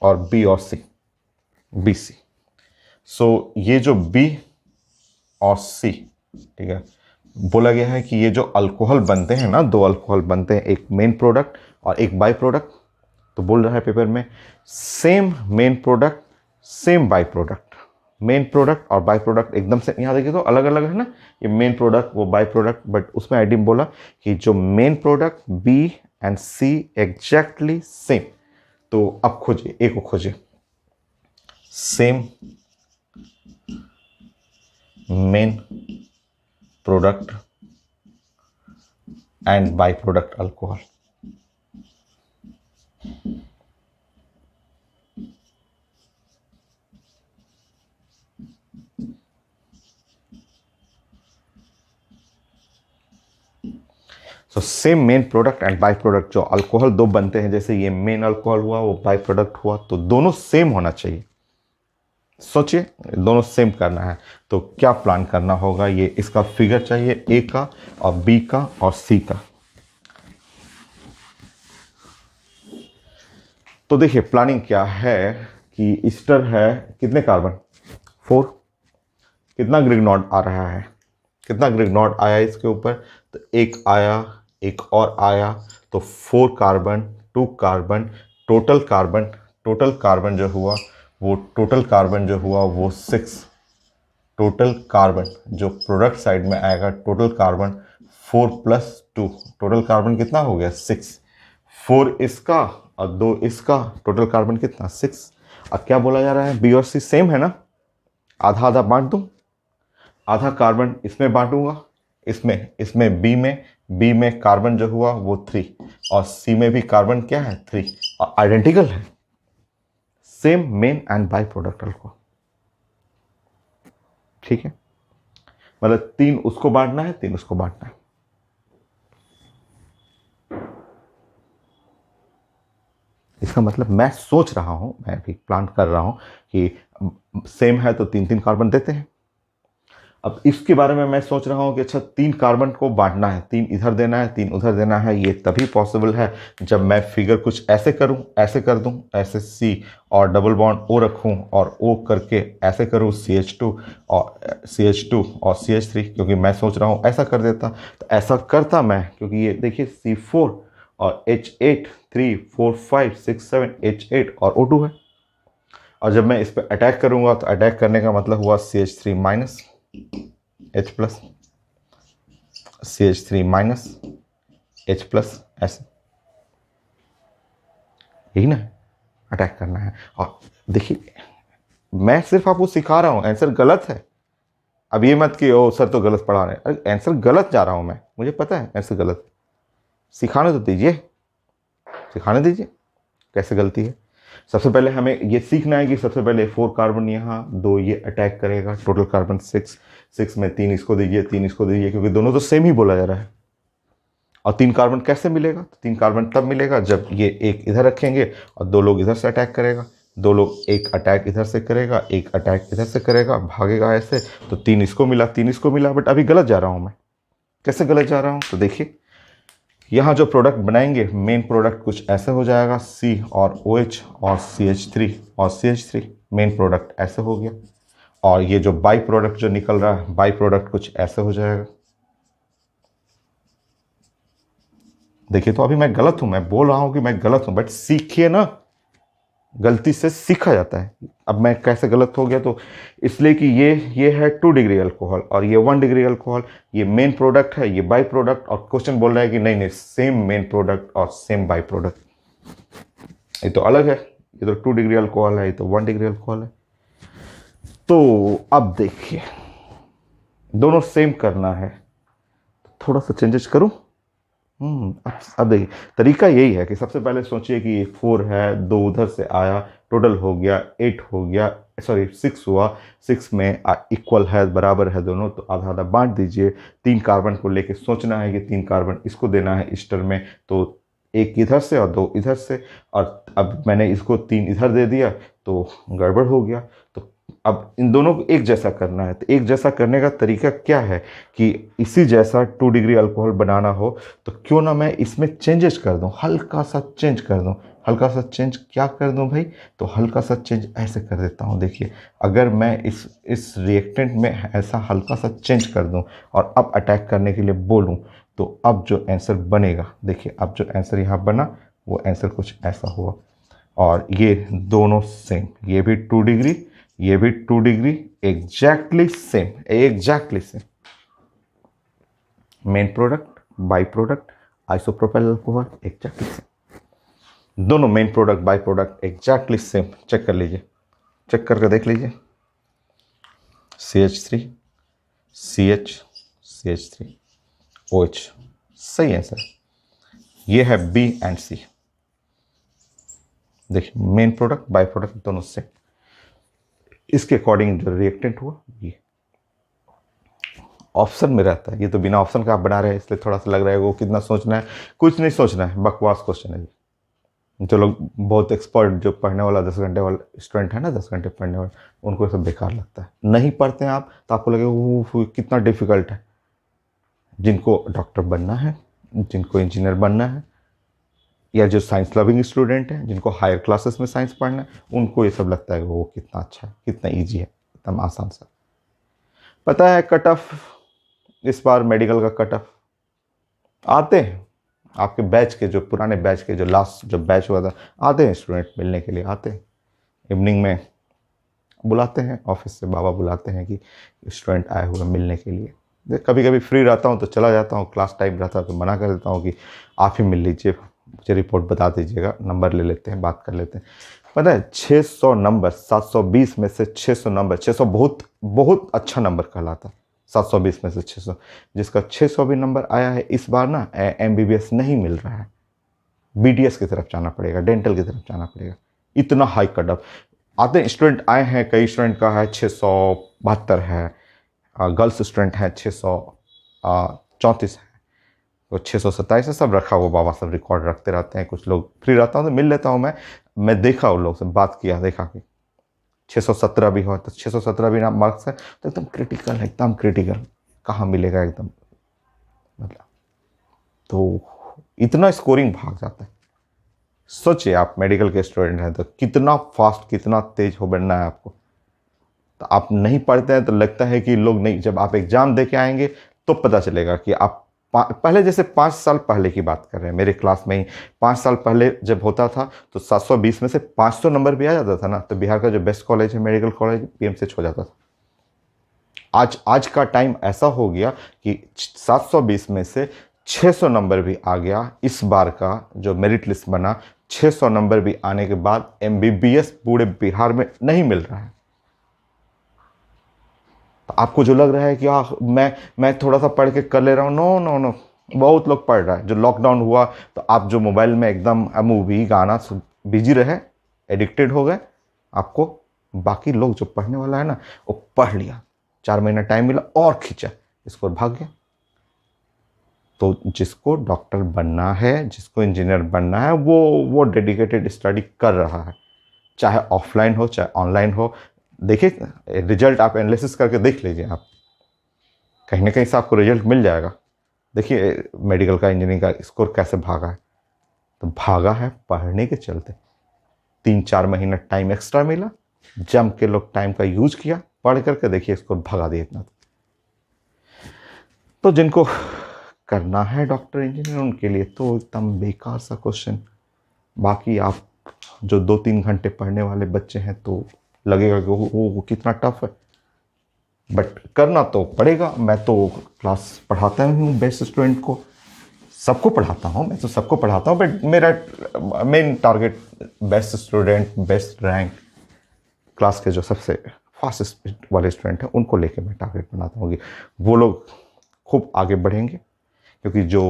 और B और C, BC, सो ये जो B और C, ठीक है, बोला गया है कि ये जो अल्कोहल बनते हैं ना, 2 अल्कोहल बनते हैं, एक मेन प्रोडक्ट और एक बाई प्रोडक्ट, तो बोल रहा है पेपर में same main product same by product, main product और बाई प्रोडक्ट एकदम से, यहाँ देखिए तो अलग अलग है ना, ये मेन प्रोडक्ट वो बाई प्रोडक्ट, बट उसमें आईडी बोला कि जो main product B and C exactly same, तो अब खोजिए, एक को खोजिए, same main product and by product alcohol, तो same main product and by product, जो अल्कोहल 2 बनते हैं, जैसे ये मेन अल्कोहल हुआ वो बाई प्रोडक्ट हुआ, तो दोनों सेम होना चाहिए। सोचिए दोनों सेम करना है तो क्या प्लान करना होगा, ये इसका फिगर चाहिए A का और B का और C का। तो देखिए प्लानिंग क्या है कि ईस्टर है, कितने कार्बन 4, कितना ग्रिग्नॉर्ड आ रहा है, कितना ग्रिग्नॉर्ड आया इसके ऊपर, तो एक आया, एक और आया, तो 4 कार्बन 2 कार्बन, टोटल कार्बन जो हुआ वो टोटल कार्बन जो हुआ वो 6, टोटल कार्बन जो प्रोडक्ट साइड में आएगा टोटल कार्बन 4 + 2, टोटल कार्बन कितना हो गया 6, 4 इसका और 2 इसका, टोटल कार्बन कितना 6। अब क्या बोला जा रहा है, B और C सेम है ना, आधा आधा बांट दूं, आधा कार्बन इसमें बांटूंगा, इसमें B में कार्बन जो हुआ वो 3 और C में भी कार्बन क्या है 3, और आइडेंटिकल है, same main and by product alcohol, ठीक है, मतलब 3 उसको बांटना है, 3 उसको बांटना है। इसका मतलब मैं सोच रहा हूं, मैं भी प्लान कर रहा हूं कि सेम है तो 3 3 कार्बन देते हैं। अब इसके बारे में मैं सोच रहा हूँ कि अच्छा 3 कार्बन को बांटना है, 3 इधर देना है, 3 उधर देना है। ये तभी पॉसिबल है जब मैं फिगर कुछ ऐसे करूँ, ऐसे कर दूँ, ऐसे C और डबल बॉन्ड O रखूँ और O करके ऐसे करूँ CH2 और CH2 और CH3, क्योंकि मैं सोच रहा हूँ ऐसा कर देता। तो ऐसा करता मैं, क्योंकि ये देखिए C4 और H8 3 4 5 6 7 H8 और O2 है। और जब मैं इस पर अटैक करूँगा तो अटैक करने का मतलब हुआ CH3 minus H plus, CH3 minus H plus, ऐसे, यही ना अटैक करना है। और देखिए मैं सिर्फ आपको सिखा रहा हूँ, आंसर गलत है। अब ये मत कि ओ सर तो गलत पढ़ा रहे हैं, अरे आंसर गलत जा रहा हूँ मैं, मुझे पता है आंसर गलत। सिखाने तो दीजिए, सिखाने दीजिए कैसे गलती है। सबसे पहले हमें ये सीखना है कि सबसे पहले 4 कार्बन यहाँ, 2 ये अटैक करेगा, टोटल कार्बन 6 में 3 इसको दीजिए, 3 इसको दीजिए, क्योंकि दोनों तो सेम ही बोला जा रहा है। और 3 कार्बन कैसे मिलेगा? तो 3 कार्बन तब मिलेगा जब ये एक इधर रखेंगे और 2 लोग इधर से अटैक करेगा, 2 लोग एक अटैक इधर से करेगा, एक अटैक इधर से करेगा, भागेगा ऐसे, तो 3 इसको मिला, 3 इसको मिला। बट अभी गलत जा रहा हूँ मैं। कैसे गलत जा रहा हूँ? तो देखिए यहाँ जो प्रोडक्ट बनाएंगे, मेन प्रोडक्ट कुछ ऐसे हो जाएगा, C और OH और CH3 और CH3, मेन प्रोडक्ट ऐसे हो गया। और ये जो बाई प्रोडक्ट जो निकल रहा है, बाई प्रोडक्ट कुछ ऐसे हो जाएगा। देखिए तो अभी मैं गलत हूं, मैं बोल रहा हूं कि मैं गलत हूं, बट सीखिए ना, गलती से सीखा जाता है। अब मैं कैसे गलत हो गया? तो इसलिए कि ये है 2 डिग्री अल्कोहल और ये 1 डिग्री अल्कोहल, ये मेन प्रोडक्ट है, ये बाई प्रोडक्ट, और क्वेश्चन बोल रहा है कि नहीं नहीं सेम मेन प्रोडक्ट और सेम बाई प्रोडक्ट। ये तो अलग है, ये तो 2 डिग्री अल्कोहल है, ये तो 1 डिग्री अल्कोहल है। तो अब देखिए दोनों सेम करना है, थोड़ा सा चेंजेस करूं। अब देखिए तरीका यही है कि सबसे पहले सोचिए कि 4 है, 2 उधर से आया, टोटल हो गया 8 हो गया, सॉरी 6 हुआ, 6 में इक्वल है, बराबर है दोनों, तो आधा आधा बांट दीजिए। 3 कार्बन को लेके सोचना है कि 3 कार्बन इसको देना है इस टर्म में, तो एक इधर से और 2 इधर से। और अब मैंने इसको 3 इधर दे दिया तो गड़बड़ हो गया। तो अब इन दोनों को एक जैसा करना है। तो एक जैसा करने का तरीका क्या है कि इसी जैसा 2 डिग्री अल्कोहल बनाना हो तो क्यों ना मैं इसमें चेंजेस कर दूं, हल्का सा चेंज कर दूं। हल्का सा चेंज क्या कर दूं भाई? तो हल्का सा चेंज ऐसे कर देता हूं। देखिए अगर मैं इस रिएक्टेंट में ऐसा हल्का सा चेंज कर दूं और अब अटैक करने के लिए बोलूं, तो अब जो आंसर बनेगा, देखिए अब जो आंसर यहाँ बना वो आंसर कुछ ऐसा हुआ। और ये दोनों सेम, ये भी 2 डिग्री, ये भी 2 degree, exactly same, exactly same. Main product, by product, isopropyl alcohol exactly same. दोनों main product by product exactly same. Check कर लीजिए, चेक करके देख लीजिए। CH3 CH CH3 OH, सही आंसर। ये है B एंड C। देखिए मेन प्रोडक्ट बाई प्रोडक्ट दोनों सेम। इसके अकॉर्डिंग जो रिएक्टेंट हुआ ये ऑप्शन में रहता है। ये तो बिना ऑप्शन का आप बना रहे हैं, इसलिए थोड़ा सा लग रहा है वो कितना सोचना है। कुछ नहीं सोचना है, बकवास क्वेश्चन है जी। जो लोग बहुत एक्सपर्ट, जो पढ़ने वाला 10 घंटे वाला स्टूडेंट है ना, 10 घंटे पढ़ने वाला, उनको सब बेकार लगता है। नहीं पढ़ते हैं आप तो आपको लगेगा वो कितना डिफिकल्ट है। जिनको डॉक्टर बनना है, जिनको इंजीनियर बनना है, या जो साइंस लविंग स्टूडेंट हैं, जिनको हायर क्लासेस में साइंस पढ़ना है, उनको ये सब लगता है कि वो कितना अच्छा है, कितना ईजी है, एकदम आसान सा। पता है कट ऑफ इस बार मेडिकल का कट ऑफ आते हैं आपके बैच के, जो पुराने बैच के, जो लास्ट जो बैच हुआ था, आते हैं स्टूडेंट मिलने के लिए, आते हैं इवनिंग में, बुलाते हैं ऑफिस से, बाबा बुलाते हैं कि स्टूडेंट आए हुए मिलने के लिए। कभी कभी फ्री रहता हूँ तो चला जाता हूँ, क्लास टाइम रहता है तो मना कर देता हूँ कि आप ही मिल लीजिए, मुझे रिपोर्ट बता दीजिएगा, नंबर ले लेते हैं, बात कर लेते हैं। पता है 600 नंबर, 720 में से 600 नंबर, 600 बहुत बहुत अच्छा नंबर कहलाता है, 720 में से 600, जिसका 600 भी नंबर आया है इस बार ना, MBBS नहीं मिल रहा है, BDS की तरफ जाना पड़ेगा, डेंटल की तरफ जाना पड़ेगा। इतना हाई कट ऑफ आते हैं। स्टूडेंट आए हैं, कई स्टूडेंट का है 672 है, गर्ल्स स्टूडेंट हैं 634 है, तो 627 है, सब रखा हुआ, बाबा सब रिकॉर्ड रखते रहते हैं। कुछ लोग फ्री रहता हूँ तो मिल लेता हूँ मैं देखा उन लोग से, बात किया, देखा कि 617 भी हो तो 617 भी ना मार्क्स है तो एकदम क्रिटिकल है, एकदम क्रिटिकल, कहाँ मिलेगा एकदम, मतलब तो इतना स्कोरिंग भाग जाता है। सोचिए आप मेडिकल के स्टूडेंट हैं तो कितना फास्ट, कितना तेज हो बनना है आपको। तो आप नहीं पढ़ते हैं तो लगता है कि लोग नहीं, जब आप एग्जाम दे के आएंगे तो पता चलेगा कि आप पहले जैसे 5 साल पहले की बात कर रहे हैं, मेरे क्लास में ही 5 साल पहले जब होता था तो 720 में से 500 नंबर भी आ जाता था ना, तो बिहार का जो बेस्ट कॉलेज है मेडिकल कॉलेज पीएमसीएच हो जाता था। आज का टाइम ऐसा हो गया कि 720 में से 600 नंबर भी आ गया। इस बार का जो मेरिट लिस्ट बना, 600 नंबर भी आने के बाद एमबीबीएस पूरे बिहार में नहीं मिल रहा है। तो आपको जो लग रहा है कि मैं थोड़ा सा पढ़ के कर ले रहा हूँ, नो नो नो, बहुत लोग पढ़ रहा है। जो लॉकडाउन हुआ तो आप जो मोबाइल में एकदम मूवी गाना बिजी रहे, एडिक्टेड हो गए, आपको बाकी लोग जो पढ़ने वाला है ना वो पढ़ लिया, 4 महीना टाइम मिला और खींचा, स्कोर भाग गया। तो जिसको डॉक्टर बनना है, जिसको इंजीनियर बनना है, वो डेडिकेटेड स्टडी कर रहा है, चाहे ऑफलाइन हो चाहे ऑनलाइन हो। देखिए रिजल्ट आप एनालिसिस करके देख लीजिए, आप कहीं ना कहीं से आपको रिजल्ट मिल जाएगा। देखिए मेडिकल का, इंजीनियरिंग का स्कोर कैसे भागा है, तो भागा है पढ़ने के चलते। 3-4 महीना टाइम एक्स्ट्रा मिला, जम के लोग टाइम का यूज किया, पढ़ करके देखिए स्कोर भगा दिया इतना। तो जिनको करना है डॉक्टर इंजीनियर उनके लिए तो एकदम बेकार सा क्वेश्चन। बाकी आप जो 2-3 घंटे पढ़ने वाले बच्चे हैं तो लगेगा कि वो कितना टफ है, बट करना तो पड़ेगा। मैं तो क्लास पढ़ाता हूँ बेस्ट स्टूडेंट को, सबको पढ़ाता हूँ, मैं तो सबको पढ़ाता हूँ, बट मेरा main target best student, best rank, class के जो सबसे फास्ट स्पीड वाले स्टूडेंट हैं उनको लेके मैं टारगेट बनाता हूँ कि वो लोग खूब आगे बढ़ेंगे। क्योंकि जो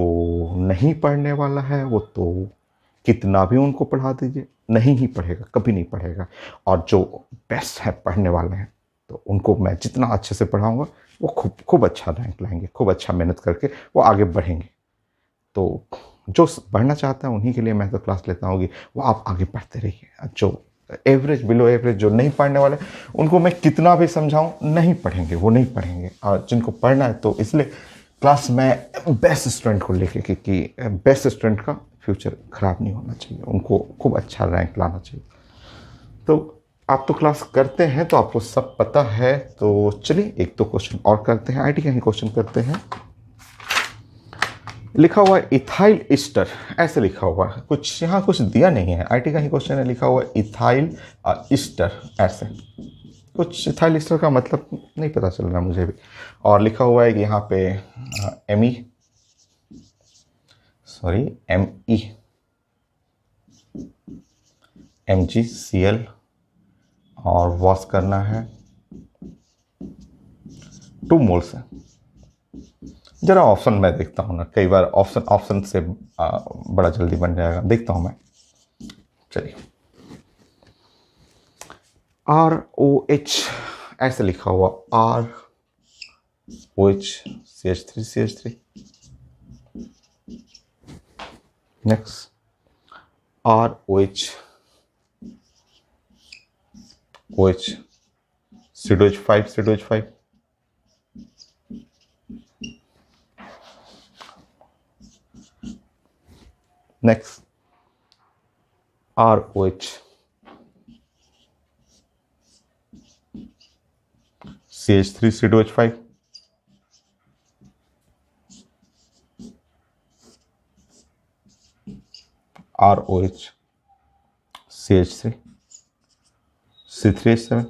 नहीं पढ़ने वाला है वो तो कितना भी उनको पढ़ा दीजिए नहीं ही पढ़ेगा, कभी नहीं पढ़ेगा। और जो बेस्ट है पढ़ने वाले हैं तो उनको मैं जितना अच्छे से पढ़ाऊँगा वो खूब खूब अच्छा रैंक लाएंगे, खूब अच्छा मेहनत करके वो आगे बढ़ेंगे। तो जो बढ़ना चाहता है उन्हीं के लिए मैं तो क्लास लेता हूँ कि वो आप आगे बढ़ते रहिए। जो एवरेज, बिलो एवरेज, जो नहीं पढ़ने वाले उनको मैं कितना भी समझाऊँ नहीं पढ़ेंगे, वो नहीं पढ़ेंगे। और जिनको पढ़ना है तो इसलिए क्लास में बेस्ट स्टूडेंट को लेके, क्योंकि बेस्ट स्टूडेंट का फ्यूचर ख़राब नहीं होना चाहिए, उनको खूब अच्छा रैंक लाना चाहिए। तो आप तो क्लास करते हैं तो आपको सब पता है। तो चलिए 1-2 क्वेश्चन और करते हैं, आईटी का ही क्वेश्चन करते हैं। लिखा हुआ है इथाइल ईस्टर, ऐसे लिखा हुआ है, कुछ यहाँ कुछ दिया नहीं है, आईटी का ही क्वेश्चन है। लिखा हुआ है इथाइल ईस्टर, ऐसे कुछ इथाइल ईस्टर का मतलब नहीं पता चल रहा मुझे भी। और लिखा हुआ है कि यहाँ पे MgCl और वॉश करना है 2 मोल्स है। जरा ऑप्शन मैं देखता हूँ ना, कई बार ऑप्शन से बड़ा जल्दी बन जाएगा, देखता हूँ मैं। चलिए ROH ऐसे लिखा हुआ, ROH CH3 next ROH OH COH5 next ROH CH3 COH5 ROH CH3 C3H7,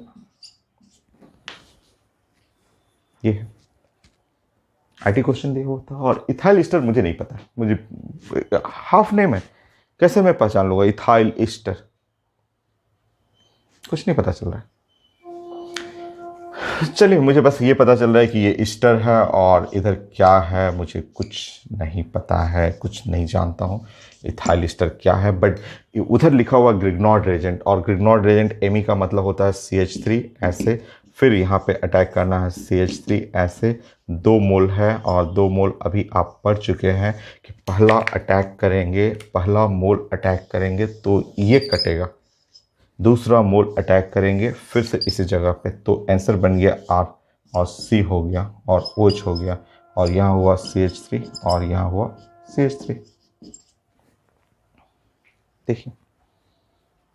ये है आईटी क्वेश्चन दिया हुआ था। और इथाइल ईस्टर मुझे नहीं पता, मुझे हाफ नेम है, कैसे मैं पहचान लूँगा इथाइल ईस्टर, कुछ नहीं पता चल रहा है। चलिए मुझे बस ये पता चल रहा है कि ये ईस्टर है और इधर क्या है मुझे कुछ नहीं पता है, कुछ नहीं जानता हूँ इथाइल ईस्टर क्या है। बट उधर लिखा हुआ ग्रिग्नॉर्ड रेजेंट, और ग्रिग्नॉर्ड रेजेंट एमी का मतलब होता है CH3 ऐसे, फिर यहाँ पे अटैक करना है CH3 ऐसे, 2 मोल है और 2 मोल अभी आप पढ़ चुके हैं कि पहला अटैक करेंगे, पहला मोल अटैक करेंगे तो ये कटेगा, दूसरा मोल अटैक करेंगे फिर से इसी जगह पे, तो आंसर बन गया R और C हो गया और OH हो गया और यहाँ हुआ CH3 और यहाँ हुआ CH3। देखिए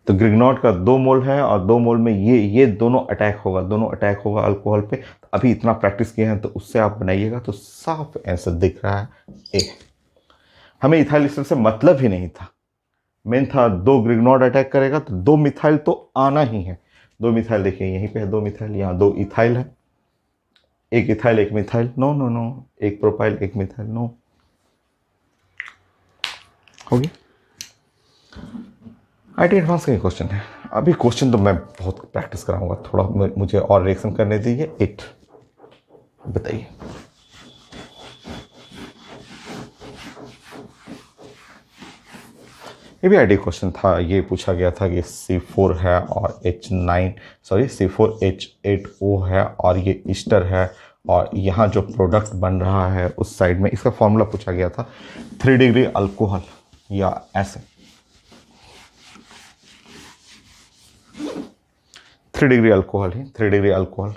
तो ग्रिग्नॉट का 2 मोल है और 2 मोल में ये दोनों अटैक होगा अल्कोहल पे। तो अभी इतना प्रैक्टिस किए हैं तो उससे आप बनाइएगा तो साफ आंसर दिख रहा है ए। हमें इथाइल एस्टर से मतलब ही नहीं था, मेन था 2 ग्रिग्नॉट अटैक करेगा तो 2 मिथाइल तो आना ही है। 2 मिथाइल देखिए यहीं पे है, 2 मिथाइल, यहाँ 2 इथाइल है, एक इथाइल एक मिथाइल, नो नो नो, एक प्रोपाइल एक मिथाइल, नो। हो गया। आईटी एडवांस का ही क्वेश्चन है। अभी क्वेश्चन तो मैं बहुत प्रैक्टिस कराऊंगा, थोड़ा मुझे और रिएक्शन करने दीजिए। 8 बताइए। ये भी आईडी क्वेश्चन था। ये पूछा गया था कि C4 है और C4H8O है और ये ईस्टर है और यहाँ जो प्रोडक्ट बन रहा है उस साइड में, इसका फॉर्मूला पूछा गया था 3 डिग्री अल्कोहल या ऐसे 3 डिग्री अल्कोहल है, 3 degree alcohol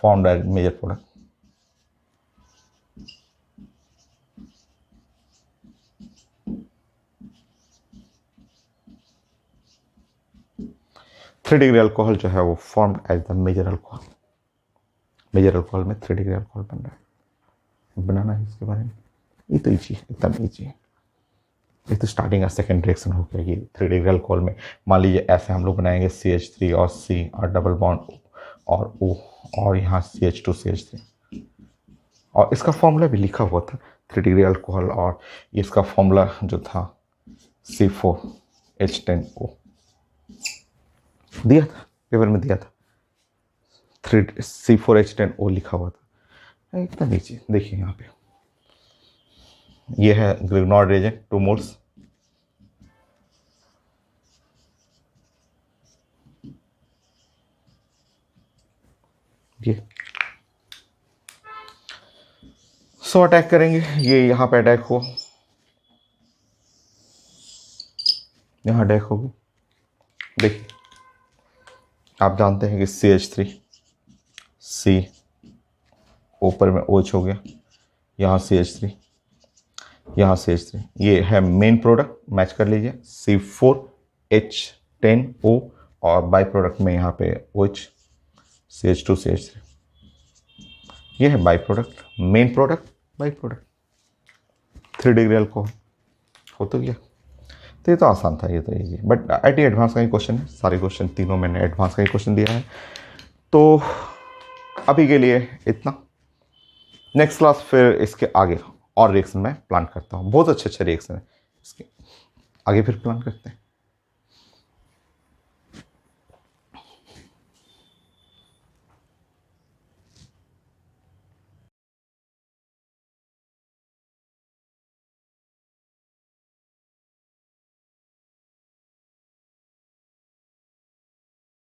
formed as major product. Three degree alcohol जो है वो formed as the major alcohol. Major alcohol में 3 डिग्री अल्कोहल बन रहा है। बनाना है इसके बारे में, ये तो ईजी है, एकदम ईजी है। ये तो स्टार्टिंग का सेकेंड रिएक्शन हो गया। ये 3 डिग्री अल्कोहल में मान लीजिए ऐसे हम लोग बनाएंगे CH3 और C और डबल बॉन्ड और O और यहाँ CH2 CH3 और इसका फॉर्मूला भी लिखा हुआ था 3 डिग्री अल्कोहल और इसका फॉर्मूला जो था C4H10O दिया था, पेपर में दिया था, C4H10O लिखा हुआ था, एकदम नीचे देखिए यहाँ पे। ये है ग्रिग्नॉट रिएजेंट 2 मोल्स, ये सो अटैक करेंगे, ये यहाँ पे अटैक हो, यहाँ अटैक होगी। देखिए आप जानते हैं कि CH3 C ऊपर में OH हो गया, यहाँ CH3 यहाँ CH3, ये है मेन प्रोडक्ट, मैच कर लीजिए C4H10O और बाई प्रोडक्ट में यहाँ पे OH CH2 CH3, ये है by product, main product by product, 3 degree alcohol हो तो गया। तो ये तो आसान था, ये तो इजी, बट आईटी एडवांस का ही क्वेश्चन है, सारे क्वेश्चन तीनों मैंने एडवांस का ही क्वेश्चन दिया है। तो अभी के लिए इतना, नेक्स्ट क्लास फिर इसके आगे और रिएक्शन मैं प्लान करता हूँ, बहुत अच्छे अच्छे रिएक्शन है इसके आगे फिर प्लान करते हैं।